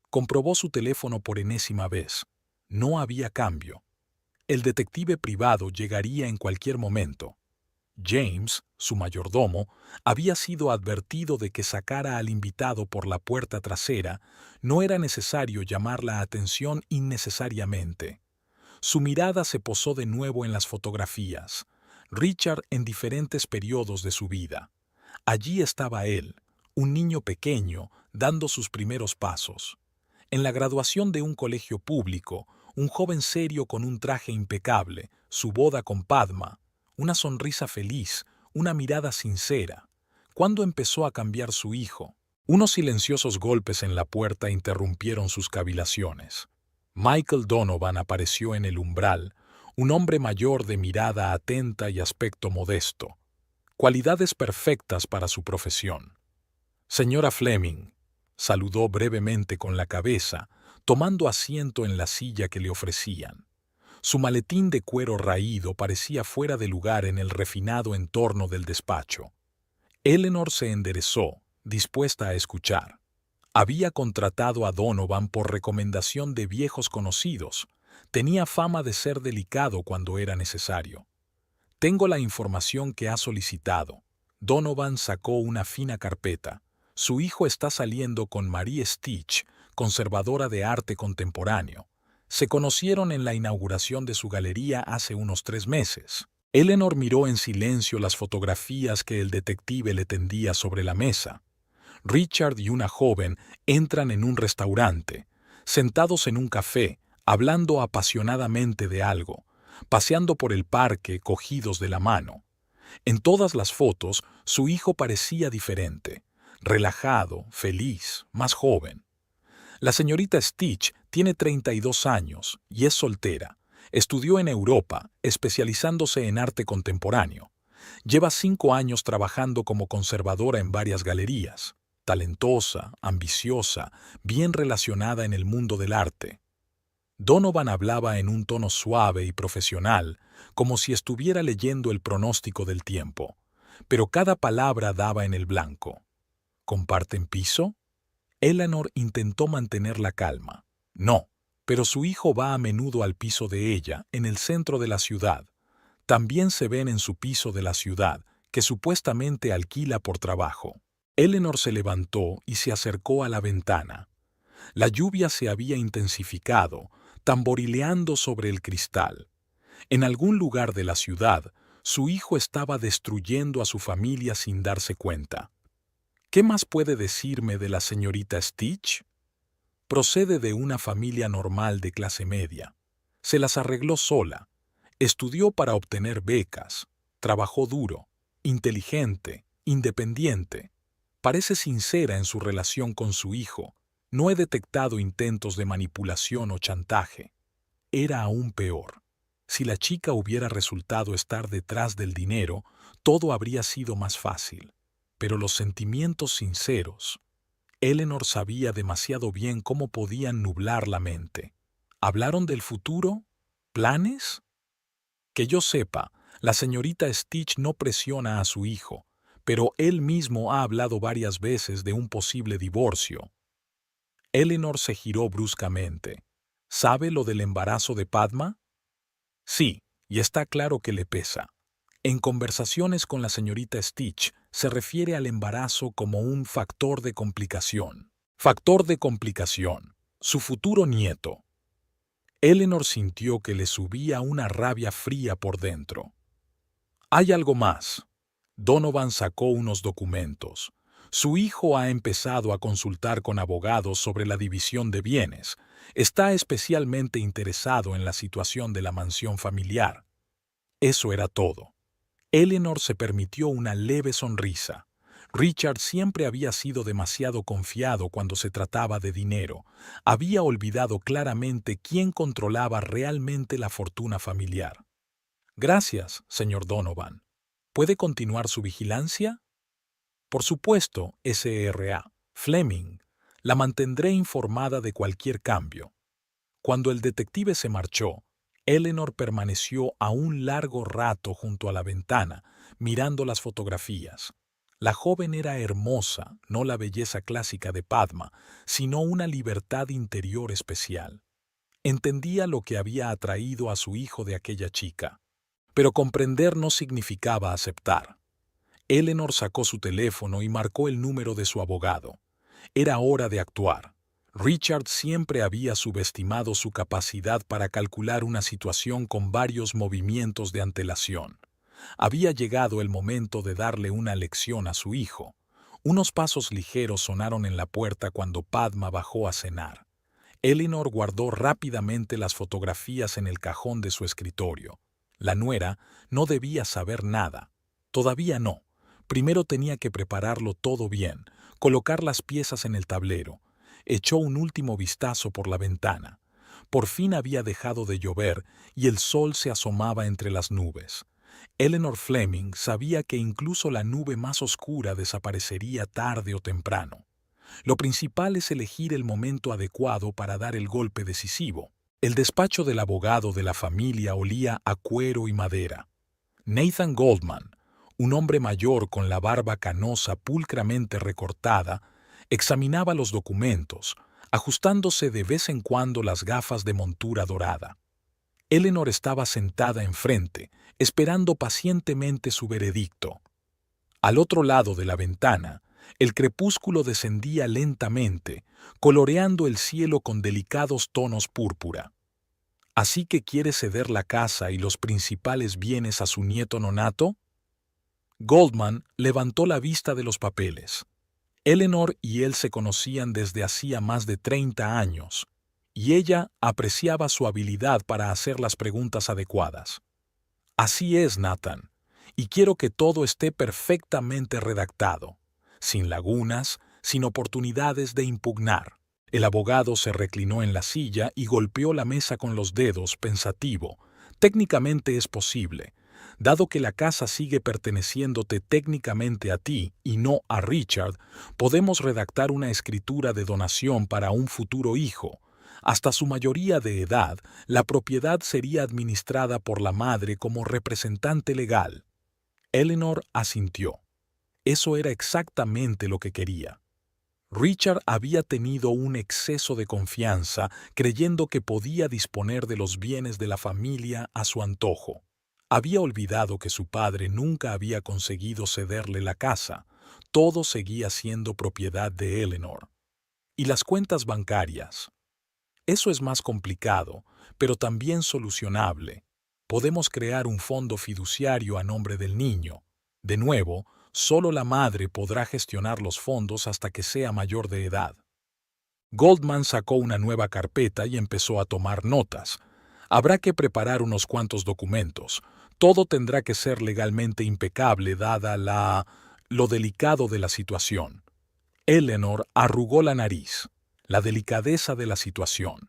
Comprobó su teléfono por enésima vez. No había cambio. El detective privado llegaría en cualquier momento. James, su mayordomo, había sido advertido de que sacara al invitado por la puerta trasera. No era necesario llamar la atención innecesariamente. Su mirada se posó de nuevo en las fotografías. Richard en diferentes periodos de su vida. Allí estaba él, un niño pequeño, dando sus primeros pasos. En la graduación de un colegio público, un joven serio con un traje impecable, su boda con Padma, una sonrisa feliz, una mirada sincera. ¿Cuándo empezó a cambiar su hijo? Unos silenciosos golpes en la puerta interrumpieron sus cavilaciones. Michael Donovan apareció en el umbral, un hombre mayor de mirada atenta y aspecto modesto. Cualidades perfectas para su profesión. Señora Fleming, saludó brevemente con la cabeza, tomando asiento en la silla que le ofrecían. Su maletín de cuero raído parecía fuera de lugar en el refinado entorno del despacho. Eleanor se enderezó, dispuesta a escuchar. Había contratado a Donovan por recomendación de viejos conocidos. Tenía fama de ser delicado cuando era necesario. Tengo la información que ha solicitado. Donovan sacó una fina carpeta. Su hijo está saliendo con Marie Stitch, conservadora de arte contemporáneo. Se conocieron en la inauguración de su galería hace unos 3 meses. Eleanor miró en silencio las fotografías que el detective le tendía sobre la mesa. Richard y una joven entran en un restaurante, sentados en un café, hablando apasionadamente de algo, paseando por el parque cogidos de la mano. En todas las fotos, su hijo parecía diferente, relajado, feliz, más joven. La señorita Stitch tiene 32 años y es soltera. Estudió en Europa, especializándose en arte contemporáneo. Lleva 5 años trabajando como conservadora en varias galerías. Talentosa, ambiciosa, bien relacionada en el mundo del arte. Donovan hablaba en un tono suave y profesional, como si estuviera leyendo el pronóstico del tiempo, pero cada palabra daba en el blanco. ¿Comparten piso? Eleanor intentó mantener la calma. No, pero su hijo va a menudo al piso de ella, en el centro de la ciudad. También se ven en su piso de la ciudad, que supuestamente alquila por trabajo. Eleanor se levantó y se acercó a la ventana. La lluvia se había intensificado, tamborileando sobre el cristal. En algún lugar de la ciudad, su hijo estaba destruyendo a su familia sin darse cuenta. ¿Qué más puede decirme de la señorita Stitch? Procede de una familia normal de clase media. Se las arregló sola. Estudió para obtener becas. Trabajó duro, inteligente, independiente. Parece sincera en su relación con su hijo. No he detectado intentos de manipulación o chantaje. Era aún peor. Si la chica hubiera resultado estar detrás del dinero, todo habría sido más fácil. Pero los sentimientos sinceros. Eleanor sabía demasiado bien cómo podían nublar la mente. ¿Hablaron del futuro? ¿Planes? Que yo sepa, la señorita Stitch no presiona a su hijo, pero él mismo ha hablado varias veces de un posible divorcio. Eleanor se giró bruscamente. ¿Sabe lo del embarazo de Padma? Sí, y está claro que le pesa. En conversaciones con la señorita Stitch se refiere al embarazo como un factor de complicación. Factor de complicación. Su futuro nieto. Eleanor sintió que le subía una rabia fría por dentro. Hay algo más. Donovan sacó unos documentos. Su hijo ha empezado a consultar con abogados sobre la división de bienes. Está especialmente interesado en la situación de la mansión familiar. Eso era todo. Eleanor se permitió una leve sonrisa. Richard siempre había sido demasiado confiado cuando se trataba de dinero. Había olvidado claramente quién controlaba realmente la fortuna familiar. Gracias, señor Donovan. ¿Puede continuar su vigilancia? Por supuesto, Sra. Fleming. La mantendré informada de cualquier cambio. Cuando el detective se marchó, Eleanor permaneció a un largo rato junto a la ventana, mirando las fotografías. La joven era hermosa, no la belleza clásica de Padma, sino una libertad interior especial. Entendía lo que había atraído a su hijo de aquella chica. Pero comprender no significaba aceptar. Eleanor sacó su teléfono y marcó el número de su abogado. Era hora de actuar. Richard siempre había subestimado su capacidad para calcular una situación con varios movimientos de antelación. Había llegado el momento de darle una lección a su hijo, Unos pasos ligeros sonaron en la puerta cuando Padma bajó a cenar. Eleanor guardó rápidamente las fotografías en el cajón de su escritorio. La nuera no debía saber nada. Todavía no. Primero tenía que prepararlo todo bien, colocar las piezas en el tablero. Echó un último vistazo por la ventana. Por fin había dejado de llover y el sol se asomaba entre las nubes. Eleanor Fleming sabía que incluso la nube más oscura desaparecería tarde o temprano. Lo principal es elegir el momento adecuado para dar el golpe decisivo. El despacho del abogado de la familia olía a cuero y madera. Nathan Goldman, un hombre mayor con la barba canosa pulcramente recortada, examinaba los documentos, ajustándose de vez en cuando las gafas de montura dorada. Eleanor estaba sentada enfrente, esperando pacientemente su veredicto. Al otro lado de la ventana, el crepúsculo descendía lentamente, coloreando el cielo con delicados tonos púrpura. ¿Así que quiere ceder la casa y los principales bienes a su nieto nonato? Goldman levantó la vista de los papeles. Eleanor y él se conocían desde hacía más de 30 años, y ella apreciaba su habilidad para hacer las preguntas adecuadas. Así es, Nathan, y quiero que todo esté perfectamente redactado, sin lagunas, sin oportunidades de impugnar. El abogado se reclinó en la silla y golpeó la mesa con los dedos, pensativo. Técnicamente es posible. Dado que la casa sigue perteneciéndote técnicamente a ti y no a Richard, podemos redactar una escritura de donación para un futuro hijo. Hasta su mayoría de edad, la propiedad sería administrada por la madre como representante legal. Eleanor asintió. Eso era exactamente lo que quería. Richard había tenido un exceso de confianza, creyendo que podía disponer de los bienes de la familia a su antojo. Había olvidado que su padre nunca había conseguido cederle la casa. Todo seguía siendo propiedad de Eleanor. ¿Y las cuentas bancarias? Eso es más complicado, pero también solucionable. Podemos crear un fondo fiduciario a nombre del niño. De nuevo, solo la madre podrá gestionar los fondos hasta que sea mayor de edad. Goldman sacó una nueva carpeta y empezó a tomar notas. Habrá que preparar unos cuantos documentos. Todo tendrá que ser legalmente impecable dada lo delicado de la situación. Eleanor arrugó la nariz. La delicadeza de la situación.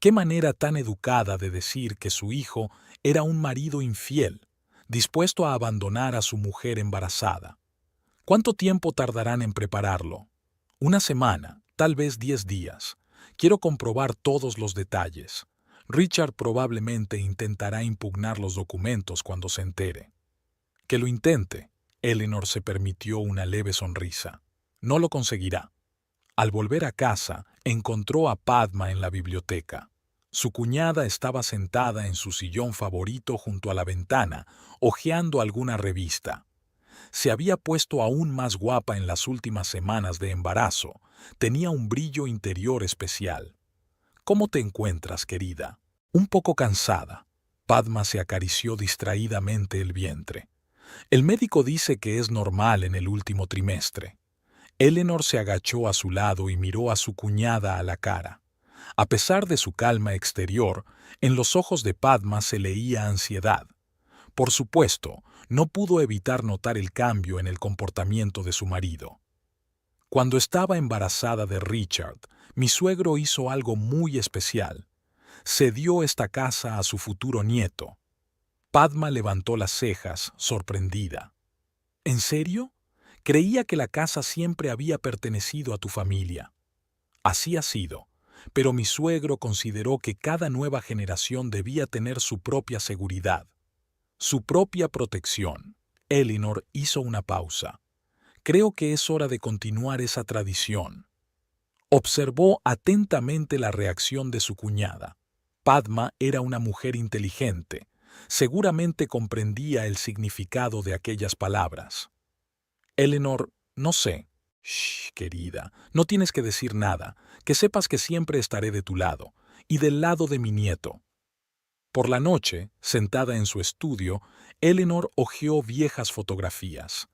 Qué manera tan educada de decir que su hijo era un marido infiel, dispuesto a abandonar a su mujer embarazada. ¿Cuánto tiempo tardarán en prepararlo? Una semana, tal vez 10 días. Quiero comprobar todos los detalles. Richard probablemente intentará impugnar los documentos cuando se entere. Que lo intente. Eleanor se permitió una leve sonrisa. No lo conseguirá. Al volver a casa, encontró a Padma en la biblioteca. Su cuñada estaba sentada en su sillón favorito junto a la ventana, hojeando alguna revista. Se había puesto aún más guapa en las últimas semanas de embarazo. Tenía un brillo interior especial. ¿Cómo te encuentras, querida? Un poco cansada. Padma se acarició distraídamente el vientre. El médico dice que es normal en el último trimestre. Eleanor se agachó a su lado y miró a su cuñada a la cara. A pesar de su calma exterior, en los ojos de Padma se leía ansiedad. Por supuesto, no pudo evitar notar el cambio en el comportamiento de su marido. Cuando estaba embarazada de Richard, mi suegro hizo algo muy especial. Cedió esta casa a su futuro nieto. Padma levantó las cejas, sorprendida. ¿En serio? Creía que la casa siempre había pertenecido a tu familia. Así ha sido, pero mi suegro consideró que cada nueva generación debía tener su propia seguridad, su propia protección. Eleanor hizo una pausa. Creo que es hora de continuar esa tradición. Observó atentamente la reacción de su cuñada. Padma era una mujer inteligente. Seguramente comprendía el significado de aquellas palabras. Eleanor, no sé. Shh, querida, no tienes que decir nada. Que sepas que siempre estaré de tu lado, y del lado de mi nieto. Por la noche, sentada en su estudio, Eleanor hojeó viejas fotografías.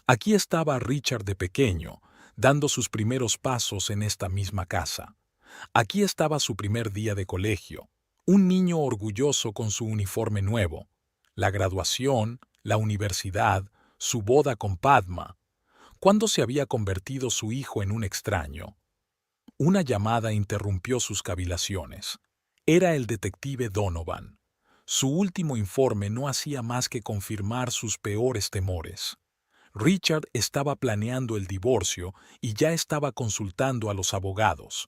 Aquí estaba Richard de pequeño, dando sus primeros pasos en esta misma casa. Aquí estaba su primer día de colegio, un niño orgulloso con su uniforme nuevo, la graduación, la universidad, su boda con Padma. ¿Cuándo se había convertido su hijo en un extraño? Una llamada interrumpió sus cavilaciones. Era el detective Donovan. Su último informe no hacía más que confirmar sus peores temores. Richard estaba planeando el divorcio y ya estaba consultando a los abogados.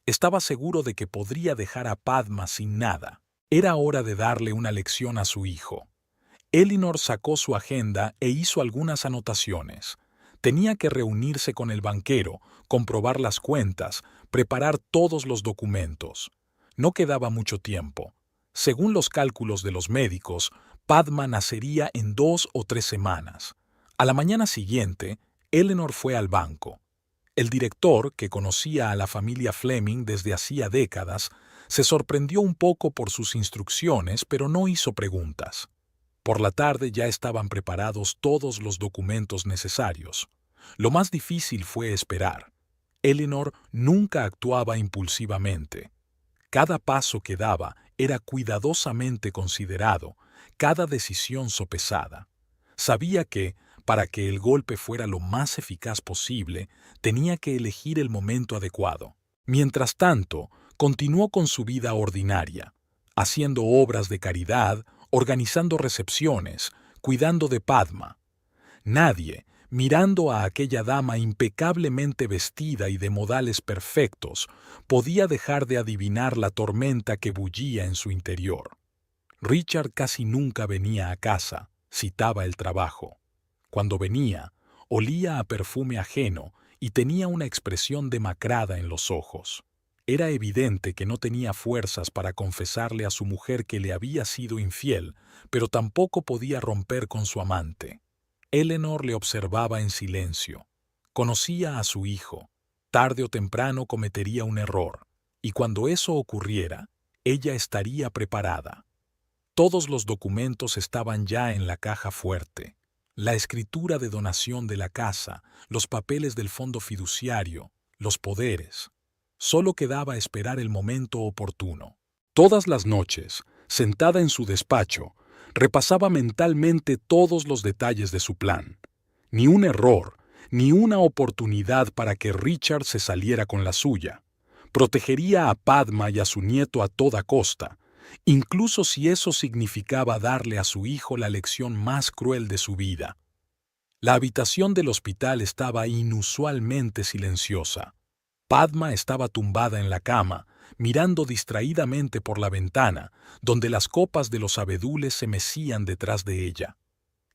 Estaba seguro de que podría dejar a Padma sin nada. Era hora de darle una lección a su hijo. Elinor sacó su agenda e hizo algunas anotaciones. Tenía que reunirse con el banquero, comprobar las cuentas, preparar todos los documentos. No quedaba mucho tiempo. Según los cálculos de los médicos, Padma nacería en 2 o 3 semanas. A la mañana siguiente, Elinor fue al banco. El director, que conocía a la familia Fleming desde hacía décadas, se sorprendió un poco por sus instrucciones, pero no hizo preguntas. Por la tarde ya estaban preparados todos los documentos necesarios. Lo más difícil fue esperar. Elinor nunca actuaba impulsivamente. Cada paso que daba era cuidadosamente considerado, cada decisión sopesada. Sabía que, para que el golpe fuera lo más eficaz posible, tenía que elegir el momento adecuado. Mientras tanto, continuó con su vida ordinaria, haciendo obras de caridad, organizando recepciones, cuidando de Padma. Nadie, mirando a aquella dama impecablemente vestida y de modales perfectos, podía dejar de adivinar la tormenta que bullía en su interior. Richard casi nunca venía a casa, citaba el trabajo. Cuando venía, olía a perfume ajeno y tenía una expresión demacrada en los ojos. Era evidente que no tenía fuerzas para confesarle a su mujer que le había sido infiel, pero tampoco podía romper con su amante. Elinor le observaba en silencio. Conocía a su hijo. Tarde o temprano cometería un error, y cuando eso ocurriera, ella estaría preparada. Todos los documentos estaban ya en la caja fuerte. La escritura de donación de la casa, los papeles del fondo fiduciario, los poderes. Solo quedaba esperar el momento oportuno. Todas las noches, sentada en su despacho, repasaba mentalmente todos los detalles de su plan. Ni un error, ni una oportunidad para que Richard se saliera con la suya. Protegería a Padma y a su nieto a toda costa, incluso si eso significaba darle a su hijo la lección más cruel de su vida. La habitación del hospital estaba inusualmente silenciosa. Padma estaba tumbada en la cama, mirando distraídamente por la ventana, donde las copas de los abedules se mecían detrás de ella.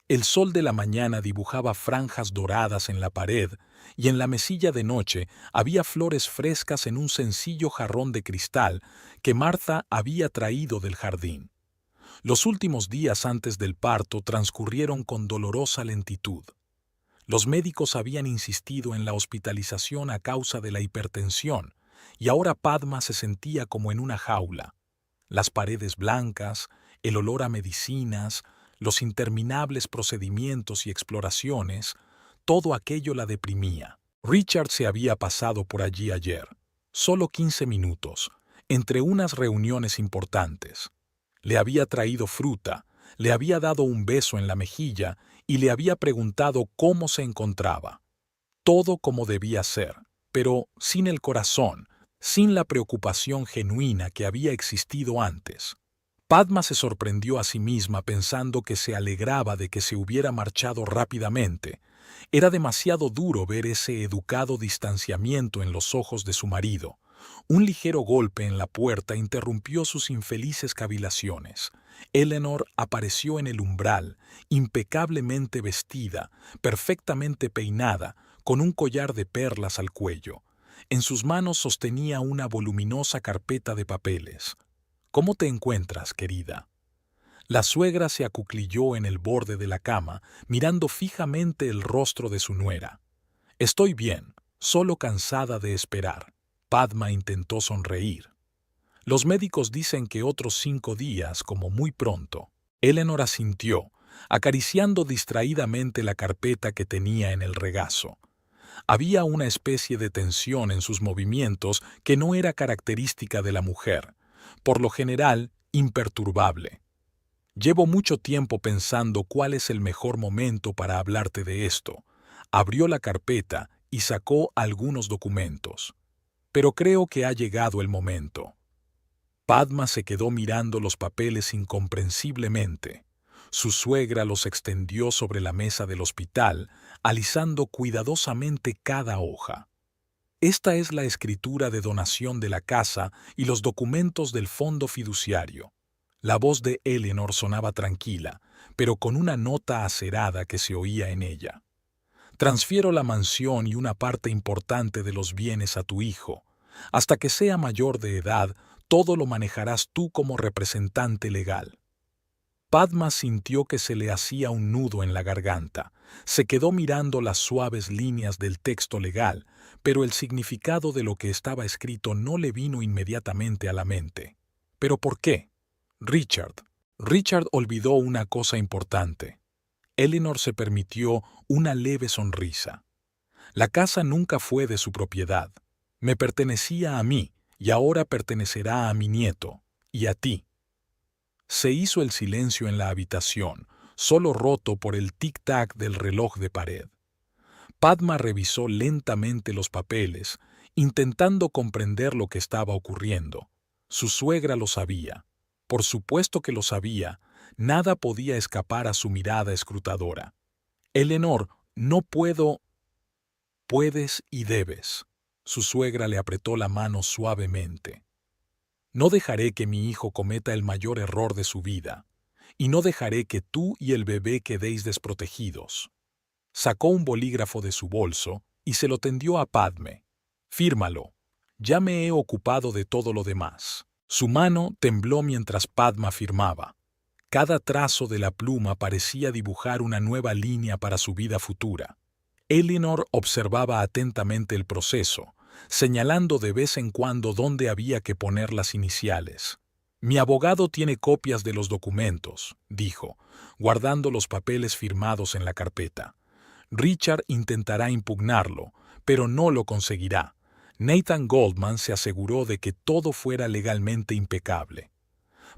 El sol de la mañana dibujaba franjas doradas en la pared, y en la mesilla de noche había flores frescas en un sencillo jarrón de cristal que Martha había traído del jardín. Los últimos días antes del parto transcurrieron con dolorosa lentitud. Los médicos habían insistido en la hospitalización a causa de la hipertensión, y ahora Padma se sentía como en una jaula. Las paredes blancas, el olor a medicinas, los interminables procedimientos y exploraciones, todo aquello la deprimía. Richard se había pasado por allí ayer, solo 15 minutos, entre unas reuniones importantes. Le había traído fruta, le había dado un beso en la mejilla y le había preguntado cómo se encontraba. Todo como debía ser, pero sin el corazón, sin la preocupación genuina que había existido antes. Padma se sorprendió a sí misma pensando que se alegraba de que se hubiera marchado rápidamente. Era demasiado duro ver ese educado distanciamiento en los ojos de su marido. Un ligero golpe en la puerta interrumpió sus infelices cavilaciones. Elinor apareció en el umbral, impecablemente vestida, perfectamente peinada, con un collar de perlas al cuello. En sus manos sostenía una voluminosa carpeta de papeles. «¿Cómo te encuentras, querida?». La suegra se acuclilló en el borde de la cama, mirando fijamente el rostro de su nuera. «Estoy bien, solo cansada de esperar». Padma intentó sonreír. «Los médicos dicen que otros 5 días, como muy pronto». Elinor asintió, acariciando distraídamente la carpeta que tenía en el regazo. Había una especie de tensión en sus movimientos que no era característica de la mujer, por lo general imperturbable. Llevo mucho tiempo pensando cuál es el mejor momento para hablarte de esto. Abrió la carpeta y sacó algunos documentos. Pero creo que ha llegado el momento. Padma se quedó mirando los papeles incomprensiblemente. Su suegra los extendió sobre la mesa del hospital, alisando cuidadosamente cada hoja. Esta es la escritura de donación de la casa y los documentos del fondo fiduciario. La voz de Eleanor sonaba tranquila, pero con una nota acerada que se oía en ella. Transfiero la mansión y una parte importante de los bienes a tu hijo. Hasta que sea mayor de edad, todo lo manejarás tú como representante legal. Padma sintió que se le hacía un nudo en la garganta. Se quedó mirando las suaves líneas del texto legal, pero el significado de lo que estaba escrito no le vino inmediatamente a la mente. ¿Pero por qué? Richard olvidó una cosa importante. Eleanor se permitió una leve sonrisa. La casa nunca fue de su propiedad. Me pertenecía a mí y ahora pertenecerá a mi nieto y a ti. Se hizo el silencio en la habitación, solo roto por el tic-tac del reloj de pared. Padma revisó lentamente los papeles, intentando comprender lo que estaba ocurriendo. Su suegra lo sabía. Por supuesto que lo sabía. Nada podía escapar a su mirada escrutadora. Eleanor, no puedo. Puedes y debes. Su suegra le apretó la mano suavemente. No dejaré que mi hijo cometa el mayor error de su vida, y no dejaré que tú y el bebé quedéis desprotegidos. Sacó un bolígrafo de su bolso y se lo tendió a Padme. Fírmalo. Ya me he ocupado de todo lo demás. Su mano tembló mientras Padma firmaba. Cada trazo de la pluma parecía dibujar una nueva línea para su vida futura. Eleanor observaba atentamente el proceso, señalando de vez en cuando dónde había que poner las iniciales. Mi abogado tiene copias de los documentos, dijo, guardando los papeles firmados en la carpeta. Richard intentará impugnarlo, pero no lo conseguirá. Nathan Goldman se aseguró de que todo fuera legalmente impecable.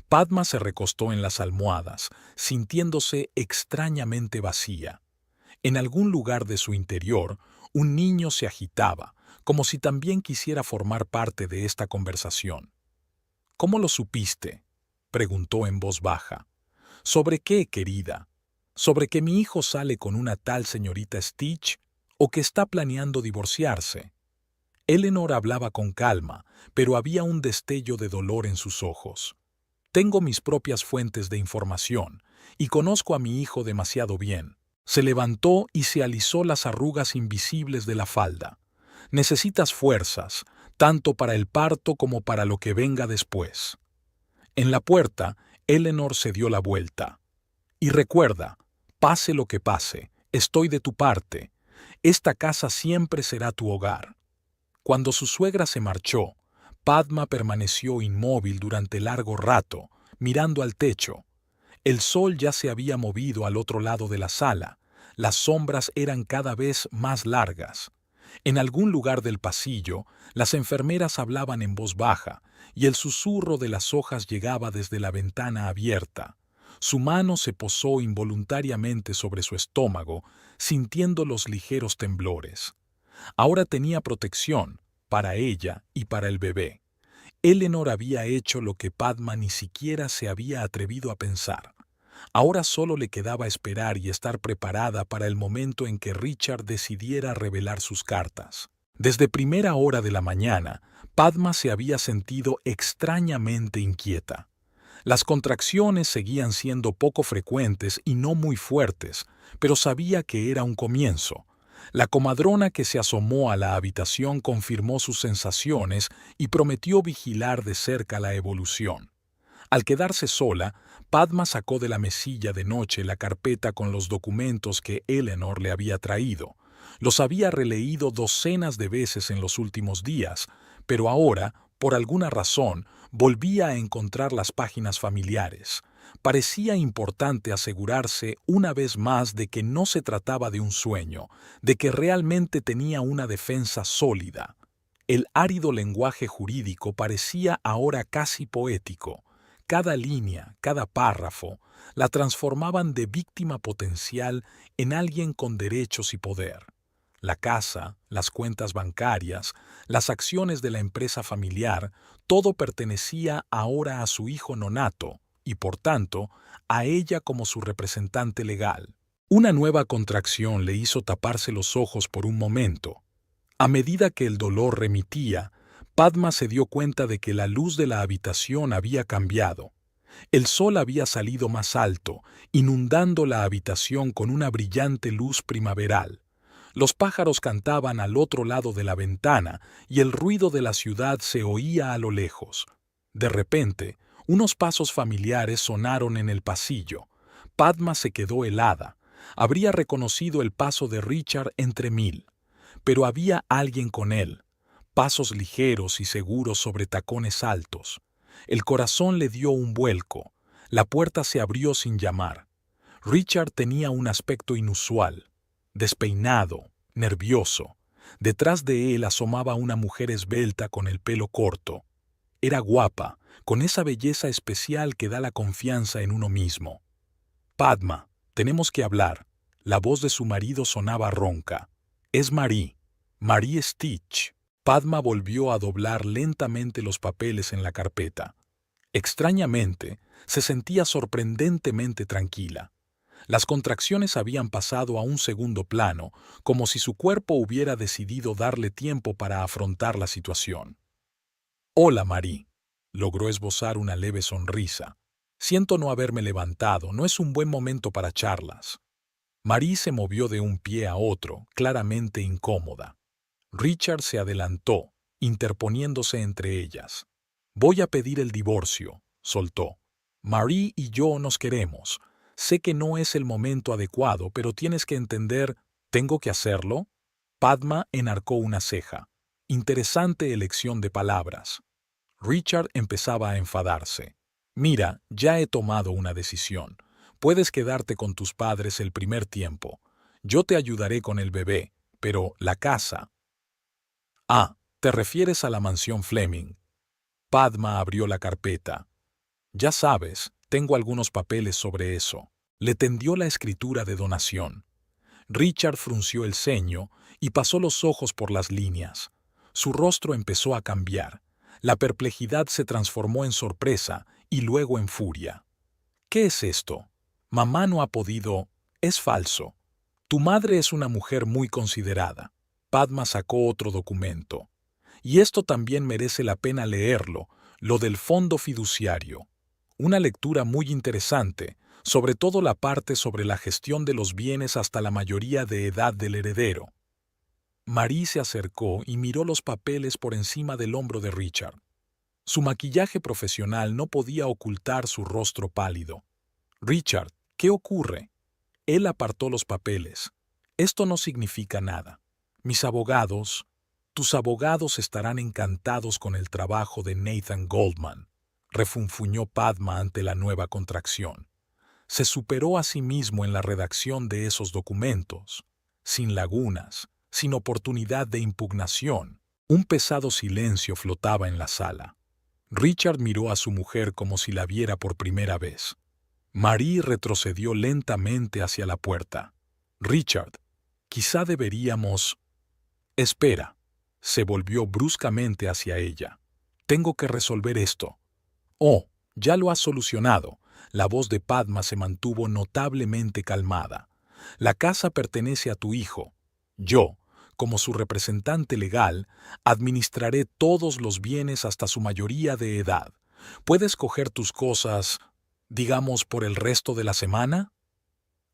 Padma se recostó en las almohadas, sintiéndose extrañamente vacía. En algún lugar de su interior, un niño se agitaba, como si también quisiera formar parte de esta conversación. ¿Cómo lo supiste?, preguntó en voz baja. ¿Sobre qué, querida? ¿Sobre que mi hijo sale con una tal señorita Stitch o que está planeando divorciarse? Eleanor hablaba con calma, pero había un destello de dolor en sus ojos. Tengo mis propias fuentes de información y conozco a mi hijo demasiado bien. Se levantó y se alisó las arrugas invisibles de la falda. Necesitas fuerzas, tanto para el parto como para lo que venga después. En la puerta, Eleanor se dio la vuelta. Y recuerda, pase lo que pase, estoy de tu parte. Esta casa siempre será tu hogar. Cuando su suegra se marchó, Padma permaneció inmóvil durante largo rato, mirando al techo. El sol ya se había movido al otro lado de la sala. Las sombras eran cada vez más largas. En algún lugar del pasillo, las enfermeras hablaban en voz baja, y el susurro de las hojas llegaba desde la ventana abierta. Su mano se posó involuntariamente sobre su estómago, sintiendo los ligeros temblores. Ahora tenía protección, para ella y para el bebé. Eleanor había hecho lo que Padma ni siquiera se había atrevido a pensar. Ahora solo le quedaba esperar y estar preparada para el momento en que Richard decidiera revelar sus cartas. Desde primera hora de la mañana, Padma se había sentido extrañamente inquieta. Las contracciones seguían siendo poco frecuentes y no muy fuertes, pero sabía que era un comienzo. La comadrona que se asomó a la habitación confirmó sus sensaciones y prometió vigilar de cerca la evolución. Al quedarse sola, Padma sacó de la mesilla de noche la carpeta con los documentos que Eleanor le había traído. Los había releído docenas de veces en los últimos días, pero ahora, por alguna razón, volvía a encontrar las páginas familiares. Parecía importante asegurarse una vez más de que no se trataba de un sueño, de que realmente tenía una defensa sólida. El árido lenguaje jurídico parecía ahora casi poético. Cada línea, cada párrafo, la transformaban de víctima potencial en alguien con derechos y poder. La casa, las cuentas bancarias, las acciones de la empresa familiar, todo pertenecía ahora a su hijo nonato y, por tanto, a ella como su representante legal. Una nueva contracción le hizo taparse los ojos por un momento. A medida que el dolor remitía, Padma se dio cuenta de que la luz de la habitación había cambiado. El sol había salido más alto, inundando la habitación con una brillante luz primaveral. Los pájaros cantaban al otro lado de la ventana y el ruido de la ciudad se oía a lo lejos. De repente, unos pasos familiares sonaron en el pasillo. Padma se quedó helada. Habría reconocido el paso de Richard entre mil. Pero había alguien con él. Pasos ligeros y seguros sobre tacones altos. El corazón le dio un vuelco. La puerta se abrió sin llamar. Richard tenía un aspecto inusual. Despeinado, nervioso. Detrás de él asomaba una mujer esbelta con el pelo corto. Era guapa, con esa belleza especial que da la confianza en uno mismo. Padma, tenemos que hablar. La voz de su marido sonaba ronca. Es Marie. Marie Stitch. Padma volvió a doblar lentamente los papeles en la carpeta. Extrañamente, se sentía sorprendentemente tranquila. Las contracciones habían pasado a un segundo plano, como si su cuerpo hubiera decidido darle tiempo para afrontar la situación. «Hola, Marie», logró esbozar una leve sonrisa. «Siento no haberme levantado, no es un buen momento para charlas». Marie se movió de un pie a otro, claramente incómoda. Richard se adelantó, interponiéndose entre ellas. «Voy a pedir el divorcio», soltó. «Marie y yo nos queremos. Sé que no es el momento adecuado, pero tienes que entender, ¿tengo que hacerlo?» Padma enarcó una ceja. Interesante elección de palabras. Richard empezaba a enfadarse. «Mira, ya he tomado una decisión. Puedes quedarte con tus padres el primer tiempo. Yo te ayudaré con el bebé, pero la casa...» «Ah, te refieres a la mansión Fleming». Padma abrió la carpeta. «Ya sabes, tengo algunos papeles sobre eso». Le tendió la escritura de donación. Richard frunció el ceño y pasó los ojos por las líneas. Su rostro empezó a cambiar. La perplejidad se transformó en sorpresa y luego en furia. «¿Qué es esto? Mamá no ha podido...» «Es falso. Tu madre es una mujer muy considerada». Padma sacó otro documento. «Y esto también merece la pena leerlo, lo del fondo fiduciario. Una lectura muy interesante, sobre todo la parte sobre la gestión de los bienes hasta la mayoría de edad del heredero». Marie se acercó y miró los papeles por encima del hombro de Richard. Su maquillaje profesional no podía ocultar su rostro pálido. «Richard, ¿qué ocurre?» Él apartó los papeles. «Esto no significa nada. Mis abogados, tus abogados estarán encantados con el trabajo de Nathan Goldman», refunfuñó Padma ante la nueva contracción. Se superó a sí mismo en la redacción de esos documentos, sin lagunas, sin oportunidad de impugnación. Un pesado silencio flotaba en la sala. Richard miró a su mujer como si la viera por primera vez. Marie retrocedió lentamente hacia la puerta. «Richard, quizá deberíamos...» «Espera». Se volvió bruscamente hacia ella. «Tengo que resolver esto». «Oh, ya lo has solucionado». La voz de Padma se mantuvo notablemente calmada. «La casa pertenece a tu hijo. Yo, como su representante legal, administraré todos los bienes hasta su mayoría de edad. Puedes coger tus cosas, digamos, por el resto de la semana».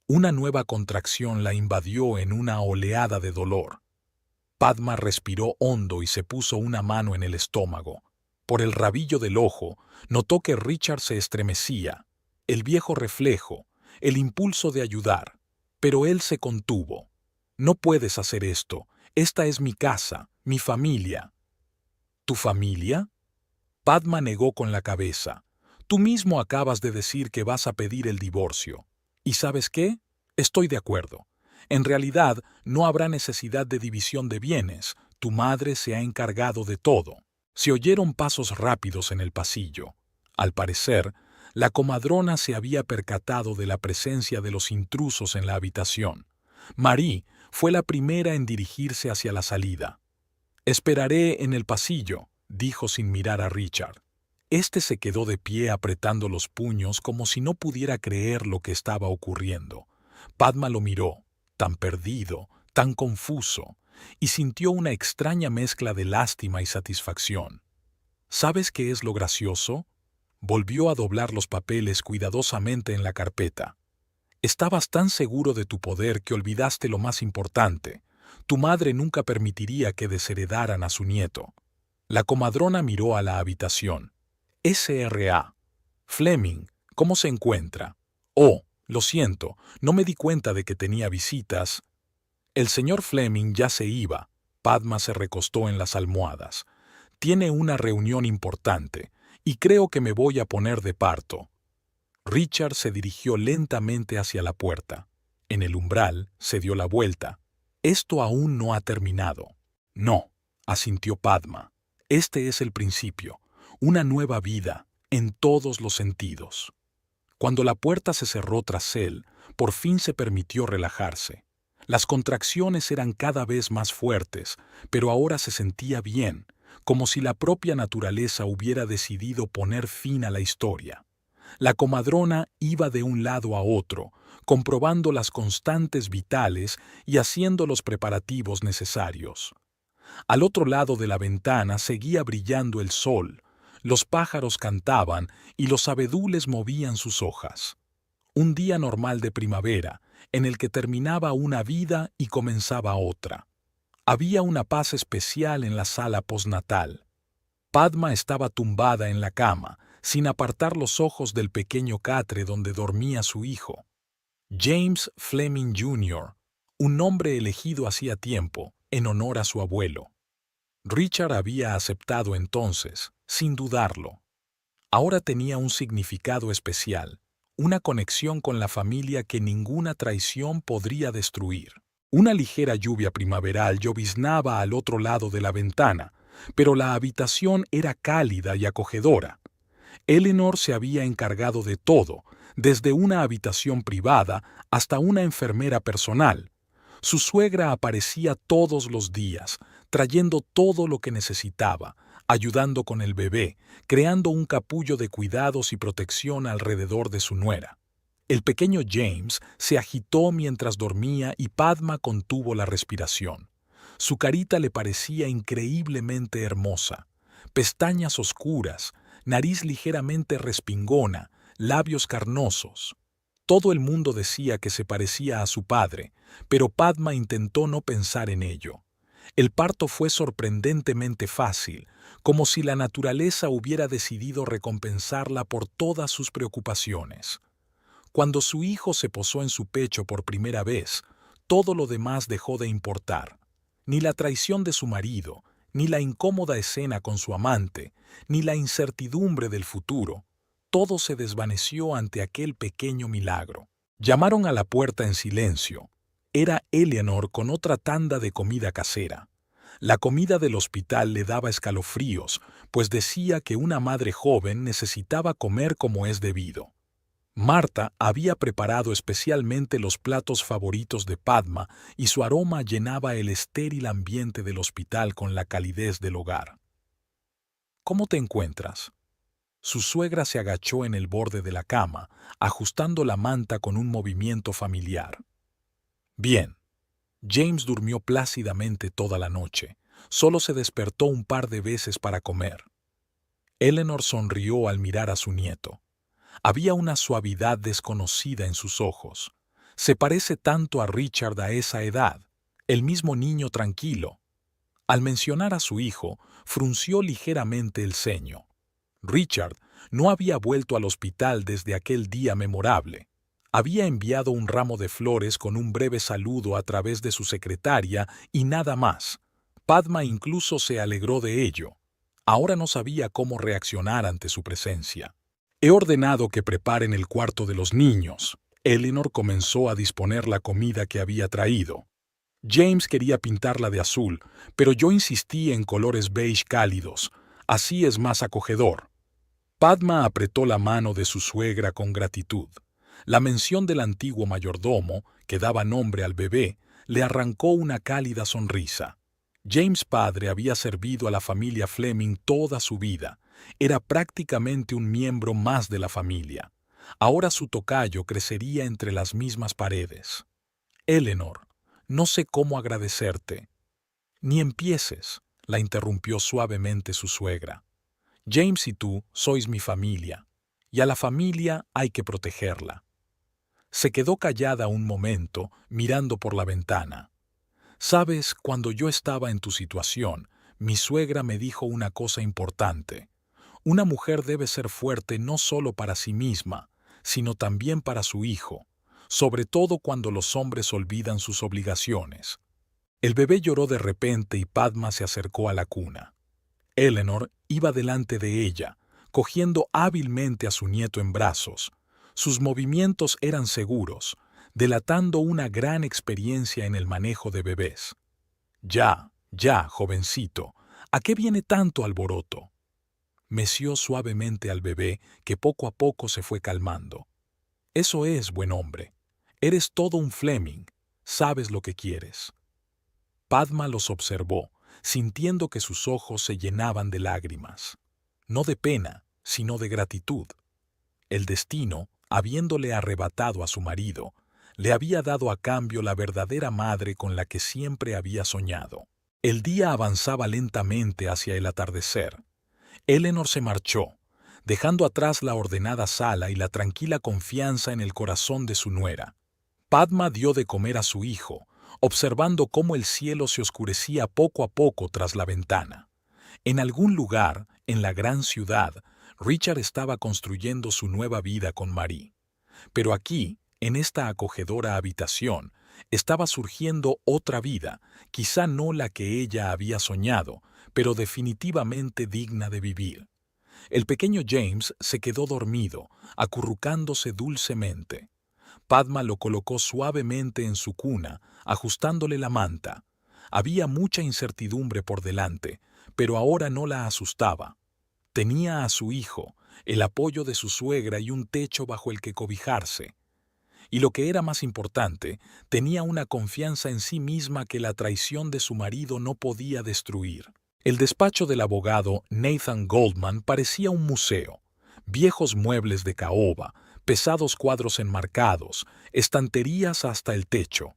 Una nueva contracción la invadió en una oleada de dolor. Padma respiró hondo y se puso una mano en el estómago. Por el rabillo del ojo, notó que Richard se estremecía. El viejo reflejo, el impulso de ayudar. Pero él se contuvo. «No puedes hacer esto. Esta es mi casa, mi familia». «¿Tu familia?». Padma negó con la cabeza. Tú mismo acabas de decir que vas a pedir el divorcio. ¿Y sabes qué? Estoy de acuerdo. En realidad, no habrá necesidad de división de bienes. Tu madre se ha encargado de todo. Se oyeron pasos rápidos en el pasillo. Al parecer, la comadrona se había percatado de la presencia de los intrusos en la habitación. Marie fue la primera en dirigirse hacia la salida. «Esperaré en el pasillo», dijo sin mirar a Richard. Este se quedó de pie apretando los puños como si no pudiera creer lo que estaba ocurriendo. Padma lo miró, tan perdido, tan confuso, y sintió una extraña mezcla de lástima y satisfacción. ¿Sabes qué es lo gracioso? Volvió a doblar los papeles cuidadosamente en la carpeta. Estabas tan seguro de tu poder que olvidaste lo más importante. Tu madre nunca permitiría que desheredaran a su nieto. La comadrona miró a la habitación. S.R.A. Fleming, ¿cómo se encuentra? Oh, lo siento, no me di cuenta de que tenía visitas. El señor Fleming ya se iba. Padma se recostó en las almohadas. Tiene una reunión importante, y creo que me voy a poner de parto. Richard se dirigió lentamente hacia la puerta. En el umbral se dio la vuelta. Esto aún no ha terminado. No, asintió Padma. Este es el principio, una nueva vida, en todos los sentidos. Cuando la puerta se cerró tras él, por fin se permitió relajarse. Las contracciones eran cada vez más fuertes, pero ahora se sentía bien, como si la propia naturaleza hubiera decidido poner fin a la historia. La comadrona iba de un lado a otro, comprobando las constantes vitales y haciendo los preparativos necesarios. Al otro lado de la ventana seguía brillando el sol, los pájaros cantaban y los abedules movían sus hojas. Un día normal de primavera, en el que terminaba una vida y comenzaba otra. Había una paz especial en la sala postnatal. Padma estaba tumbada en la cama, sin apartar los ojos del pequeño catre donde dormía su hijo. James Fleming Jr., un nombre elegido hacía tiempo, en honor a su abuelo. Richard había aceptado entonces, sin dudarlo. Ahora tenía un significado especial, una conexión con la familia que ninguna traición podría destruir. Una ligera lluvia primaveral lloviznaba al otro lado de la ventana, pero la habitación era cálida y acogedora. Eleanor se había encargado de todo, desde una habitación privada hasta una enfermera personal. Su suegra aparecía todos los días, trayendo todo lo que necesitaba, ayudando con el bebé, creando un capullo de cuidados y protección alrededor de su nuera. El pequeño James se agitó mientras dormía y Padma contuvo la respiración. Su carita le parecía increíblemente hermosa. Pestañas oscuras, nariz ligeramente respingona, labios carnosos. Todo el mundo decía que se parecía a su padre, pero Padma intentó no pensar en ello. El parto fue sorprendentemente fácil, como si la naturaleza hubiera decidido recompensarla por todas sus preocupaciones. Cuando su hijo se posó en su pecho por primera vez, todo lo demás dejó de importar. Ni la traición de su marido, ni la incómoda escena con su amante, ni la incertidumbre del futuro. Todo se desvaneció ante aquel pequeño milagro. Llamaron a la puerta en silencio. Era Eleanor con otra tanda de comida casera. La comida del hospital le daba escalofríos, pues decía que una madre joven necesitaba comer como es debido. Marta había preparado especialmente los platos favoritos de Padma y su aroma llenaba el estéril ambiente del hospital con la calidez del hogar. ¿Cómo te encuentras? Su suegra se agachó en el borde de la cama, ajustando la manta con un movimiento familiar. Bien. James durmió plácidamente toda la noche. Solo se despertó un par de veces para comer. Eleanor sonrió al mirar a su nieto. Había una suavidad desconocida en sus ojos. Se parece tanto a Richard a esa edad, el mismo niño tranquilo. Al mencionar a su hijo, frunció ligeramente el ceño. Richard no había vuelto al hospital desde aquel día memorable. Había enviado un ramo de flores con un breve saludo a través de su secretaria y nada más. Padma incluso se alegró de ello. Ahora no sabía cómo reaccionar ante su presencia. He ordenado que preparen el cuarto de los niños. Eleanor comenzó a disponer la comida que había traído. James quería pintarla de azul, pero yo insistí en colores beige cálidos. Así es más acogedor. Padma apretó la mano de su suegra con gratitud. La mención del antiguo mayordomo, que daba nombre al bebé, le arrancó una cálida sonrisa. James padre había servido a la familia Fleming toda su vida. Era prácticamente un miembro más de la familia. Ahora su tocayo crecería entre las mismas paredes. Eleanor, no sé cómo agradecerte. Ni empieces, la interrumpió suavemente su suegra. James y tú sois mi familia, y a la familia hay que protegerla. Se quedó callada un momento, mirando por la ventana. Sabes, cuando yo estaba en tu situación, mi suegra me dijo una cosa importante. Una mujer debe ser fuerte no solo para sí misma, sino también para su hijo, sobre todo cuando los hombres olvidan sus obligaciones. El bebé lloró de repente y Padma se acercó a la cuna. Eleanor iba delante de ella, cogiendo hábilmente a su nieto en brazos. Sus movimientos eran seguros, delatando una gran experiencia en el manejo de bebés. Ya, jovencito, ¿a qué viene tanto alboroto? Meció suavemente al bebé, que poco a poco se fue calmando. Eso es, buen hombre. Eres todo un Fleming. Sabes lo que quieres. Padma los observó, sintiendo que sus ojos se llenaban de lágrimas. No de pena, sino de gratitud. El destino, habiéndole arrebatado a su marido, le había dado a cambio la verdadera madre con la que siempre había soñado. El día avanzaba lentamente hacia el atardecer. Eleanor se marchó, dejando atrás la ordenada sala y la tranquila confianza en el corazón de su nuera. Padma dio de comer a su hijo, observando cómo el cielo se oscurecía poco a poco tras la ventana. En algún lugar, en la gran ciudad, Richard estaba construyendo su nueva vida con Marie. Pero aquí, en esta acogedora habitación, estaba surgiendo otra vida, quizá no la que ella había soñado, pero definitivamente digna de vivir. El pequeño James se quedó dormido, acurrucándose dulcemente. Padma lo colocó suavemente en su cuna, ajustándole la manta. Había mucha incertidumbre por delante, pero ahora no la asustaba. Tenía a su hijo, el apoyo de su suegra y un techo bajo el que cobijarse. Y lo que era más importante, tenía una confianza en sí misma que la traición de su marido no podía destruir. El despacho del abogado Nathan Goldman parecía un museo. Viejos muebles de caoba, pesados cuadros enmarcados, estanterías hasta el techo.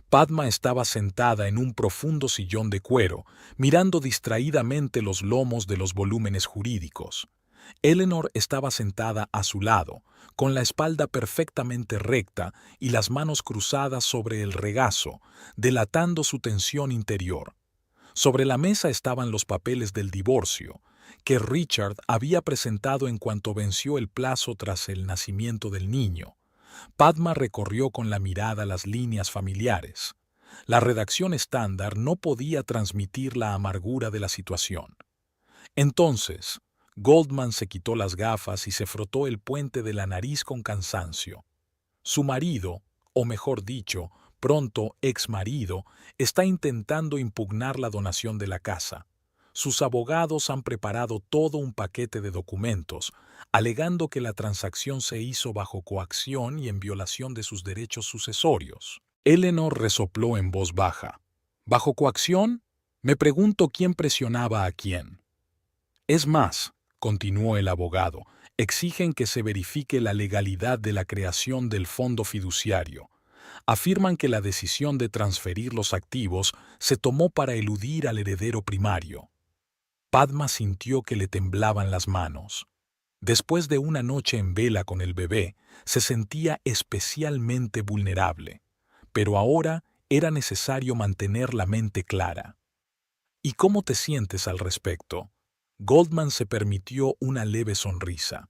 Padma estaba sentada en un profundo sillón de cuero, mirando distraídamente los lomos de los volúmenes jurídicos. Eleanor estaba sentada a su lado, con la espalda perfectamente recta y las manos cruzadas sobre el regazo, delatando su tensión interior. Sobre la mesa estaban los papeles del divorcio, que Richard había presentado en cuanto venció el plazo tras el nacimiento del niño. Padma recorrió con la mirada las líneas familiares. La redacción estándar no podía transmitir la amargura de la situación. Entonces, Goldman se quitó las gafas y se frotó el puente de la nariz con cansancio. Su marido, o mejor dicho, pronto exmarido, está intentando impugnar la donación de la casa. Sus abogados han preparado todo un paquete de documentos, alegando que la transacción se hizo bajo coacción y en violación de sus derechos sucesorios. Eleanor resopló en voz baja. ¿Bajo coacción? Me pregunto quién presionaba a quién. Es más, continuó el abogado, exigen que se verifique la legalidad de la creación del fondo fiduciario. Afirman que la decisión de transferir los activos se tomó para eludir al heredero primario. Padma sintió que le temblaban las manos. Después de una noche en vela con el bebé, se sentía especialmente vulnerable, pero ahora era necesario mantener la mente clara. ¿Y cómo te sientes al respecto? Goldman se permitió una leve sonrisa.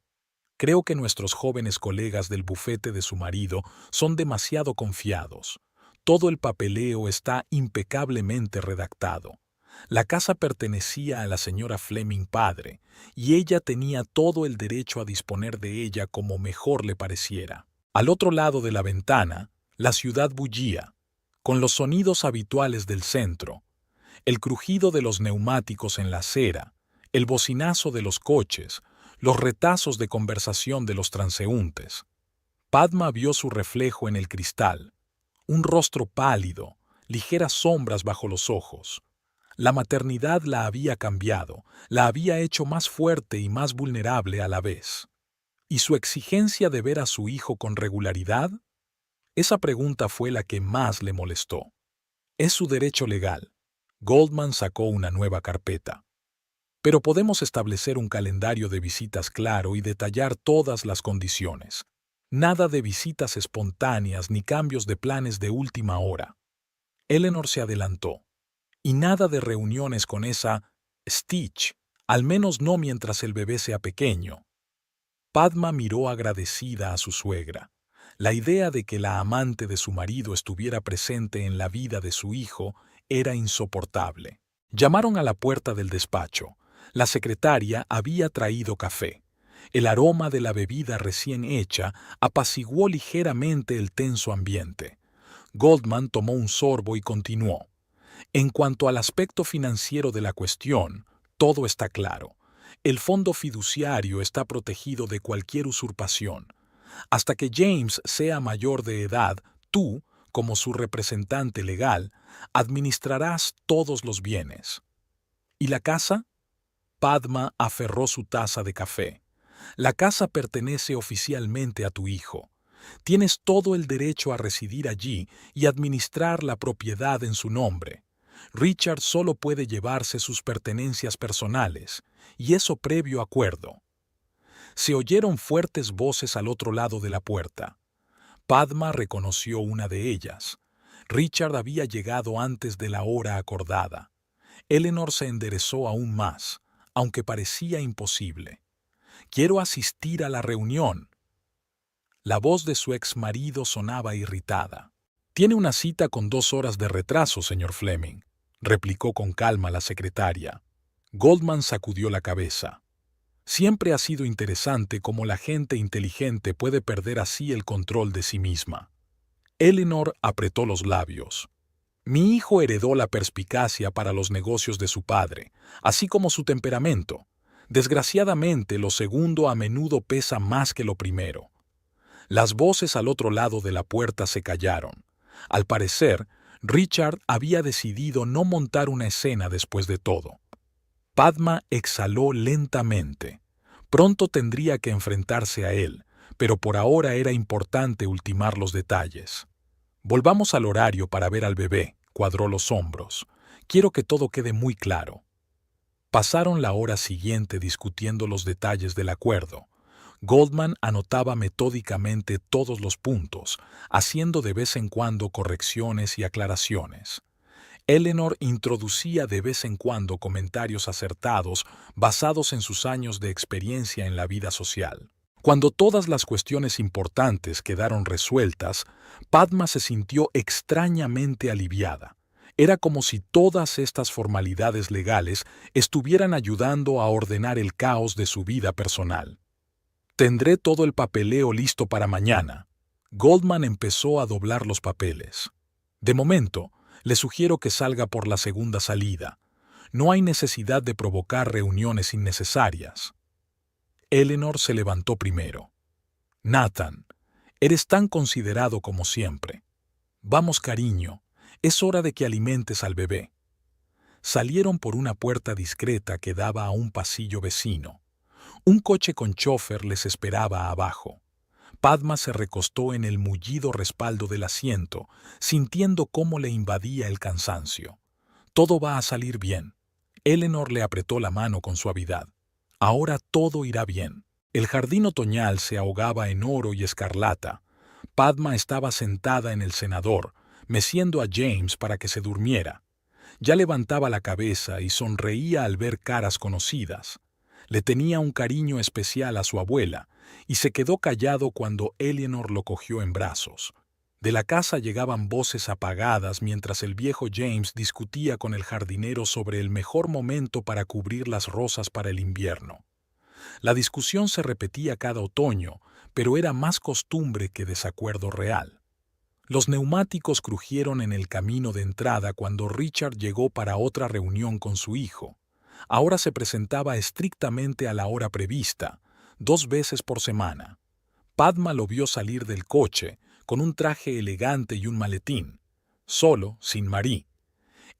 Creo que nuestros jóvenes colegas del bufete de su marido son demasiado confiados. Todo el papeleo está impecablemente redactado. La casa pertenecía a la señora Fleming padre, y ella tenía todo el derecho a disponer de ella como mejor le pareciera. Al otro lado de la ventana, la ciudad bullía, con los sonidos habituales del centro, el crujido de los neumáticos en la acera, el bocinazo de los coches, los retazos de conversación de los transeúntes. Padma vio su reflejo en el cristal, un rostro pálido, ligeras sombras bajo los ojos. La maternidad la había cambiado, la había hecho más fuerte y más vulnerable a la vez. ¿Y su exigencia de ver a su hijo con regularidad? Esa pregunta fue la que más le molestó. Es su derecho legal. Goldman sacó una nueva carpeta. Pero podemos establecer un calendario de visitas claro y detallar todas las condiciones. Nada de visitas espontáneas ni cambios de planes de última hora. Eleanor se adelantó. Y nada de reuniones con esa Stitch, al menos no mientras el bebé sea pequeño. Padma miró agradecida a su suegra. La idea de que la amante de su marido estuviera presente en la vida de su hijo era insoportable. Llamaron a la puerta del despacho. La secretaria había traído café. El aroma de la bebida recién hecha apaciguó ligeramente el tenso ambiente. Goldman tomó un sorbo y continuó. En cuanto al aspecto financiero de la cuestión, todo está claro. El fondo fiduciario está protegido de cualquier usurpación. Hasta que James sea mayor de edad, tú, como su representante legal, administrarás todos los bienes. ¿Y la casa? Padma aferró su taza de café. La casa pertenece oficialmente a tu hijo. Tienes todo el derecho a residir allí y administrar la propiedad en su nombre. Richard solo puede llevarse sus pertenencias personales, y eso previo acuerdo. Se oyeron fuertes voces al otro lado de la puerta. Padma reconoció una de ellas. Richard había llegado antes de la hora acordada. Eleanor se enderezó aún más, aunque parecía imposible. «Quiero asistir a la reunión». La voz de su ex marido sonaba irritada. «Tiene una cita con 2 horas de retraso, señor Fleming», replicó con calma la secretaria. Goldman sacudió la cabeza. Siempre ha sido interesante cómo la gente inteligente puede perder así el control de sí misma. Eleanor apretó los labios. Mi hijo heredó la perspicacia para los negocios de su padre, así como su temperamento. Desgraciadamente, lo segundo a menudo pesa más que lo primero. Las voces al otro lado de la puerta se callaron. Al parecer, Richard había decidido no montar una escena después de todo. Padma exhaló lentamente. Pronto tendría que enfrentarse a él, pero por ahora era importante ultimar los detalles. Volvamos al horario para ver al bebé, cuadró los hombros. Quiero que todo quede muy claro. Pasaron la hora siguiente discutiendo los detalles del acuerdo. Goldman anotaba metódicamente todos los puntos, haciendo de vez en cuando correcciones y aclaraciones. Eleanor introducía de vez en cuando comentarios acertados basados en sus años de experiencia en la vida social. Cuando todas las cuestiones importantes quedaron resueltas, Padma se sintió extrañamente aliviada. Era como si todas estas formalidades legales estuvieran ayudando a ordenar el caos de su vida personal. Tendré todo el papeleo listo para mañana. Goldman empezó a doblar los papeles. De momento, le sugiero que salga por la segunda salida. No hay necesidad de provocar reuniones innecesarias. Eleanor se levantó primero. Nathan, eres tan considerado como siempre. Vamos, cariño, es hora de que alimentes al bebé. Salieron por una puerta discreta que daba a un pasillo vecino. Un coche con chófer les esperaba abajo. Padma se recostó en el mullido respaldo del asiento, sintiendo cómo le invadía el cansancio. Todo va a salir bien. Eleanor le apretó la mano con suavidad. Ahora todo irá bien. El jardín otoñal se ahogaba en oro y escarlata. Padma estaba sentada en el cenador, meciendo a James para que se durmiera. Ya levantaba la cabeza y sonreía al ver caras conocidas. Le tenía un cariño especial a su abuela, y se quedó callado cuando Eleanor lo cogió en brazos. De la casa llegaban voces apagadas mientras el viejo James discutía con el jardinero sobre el mejor momento para cubrir las rosas para el invierno. La discusión se repetía cada otoño, pero era más costumbre que desacuerdo real. Los neumáticos crujieron en el camino de entrada cuando Richard llegó para otra reunión con su hijo. Ahora se presentaba estrictamente a la hora prevista, 2 veces por semana. Padma lo vio salir del coche, con un traje elegante y un maletín, solo, sin Marie.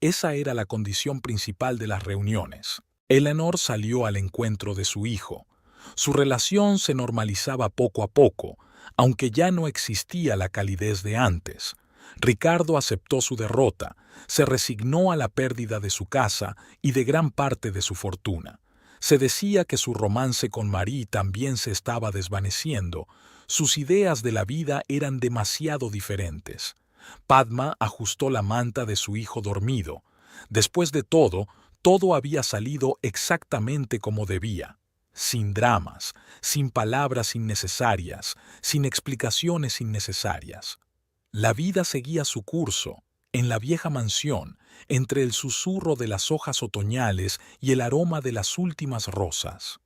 Esa era la condición principal de las reuniones. Eleanor salió al encuentro de su hijo. Su relación se normalizaba poco a poco, aunque ya no existía la calidez de antes. Ricardo aceptó su derrota, se resignó a la pérdida de su casa y de gran parte de su fortuna. Se decía que su romance con Marie también se estaba desvaneciendo. Sus ideas de la vida eran demasiado diferentes. Padma ajustó la manta de su hijo dormido. Después de todo había salido exactamente como debía. Sin dramas, sin palabras innecesarias, sin explicaciones innecesarias. La vida seguía su curso, en la vieja mansión, entre el susurro de las hojas otoñales y el aroma de las últimas rosas.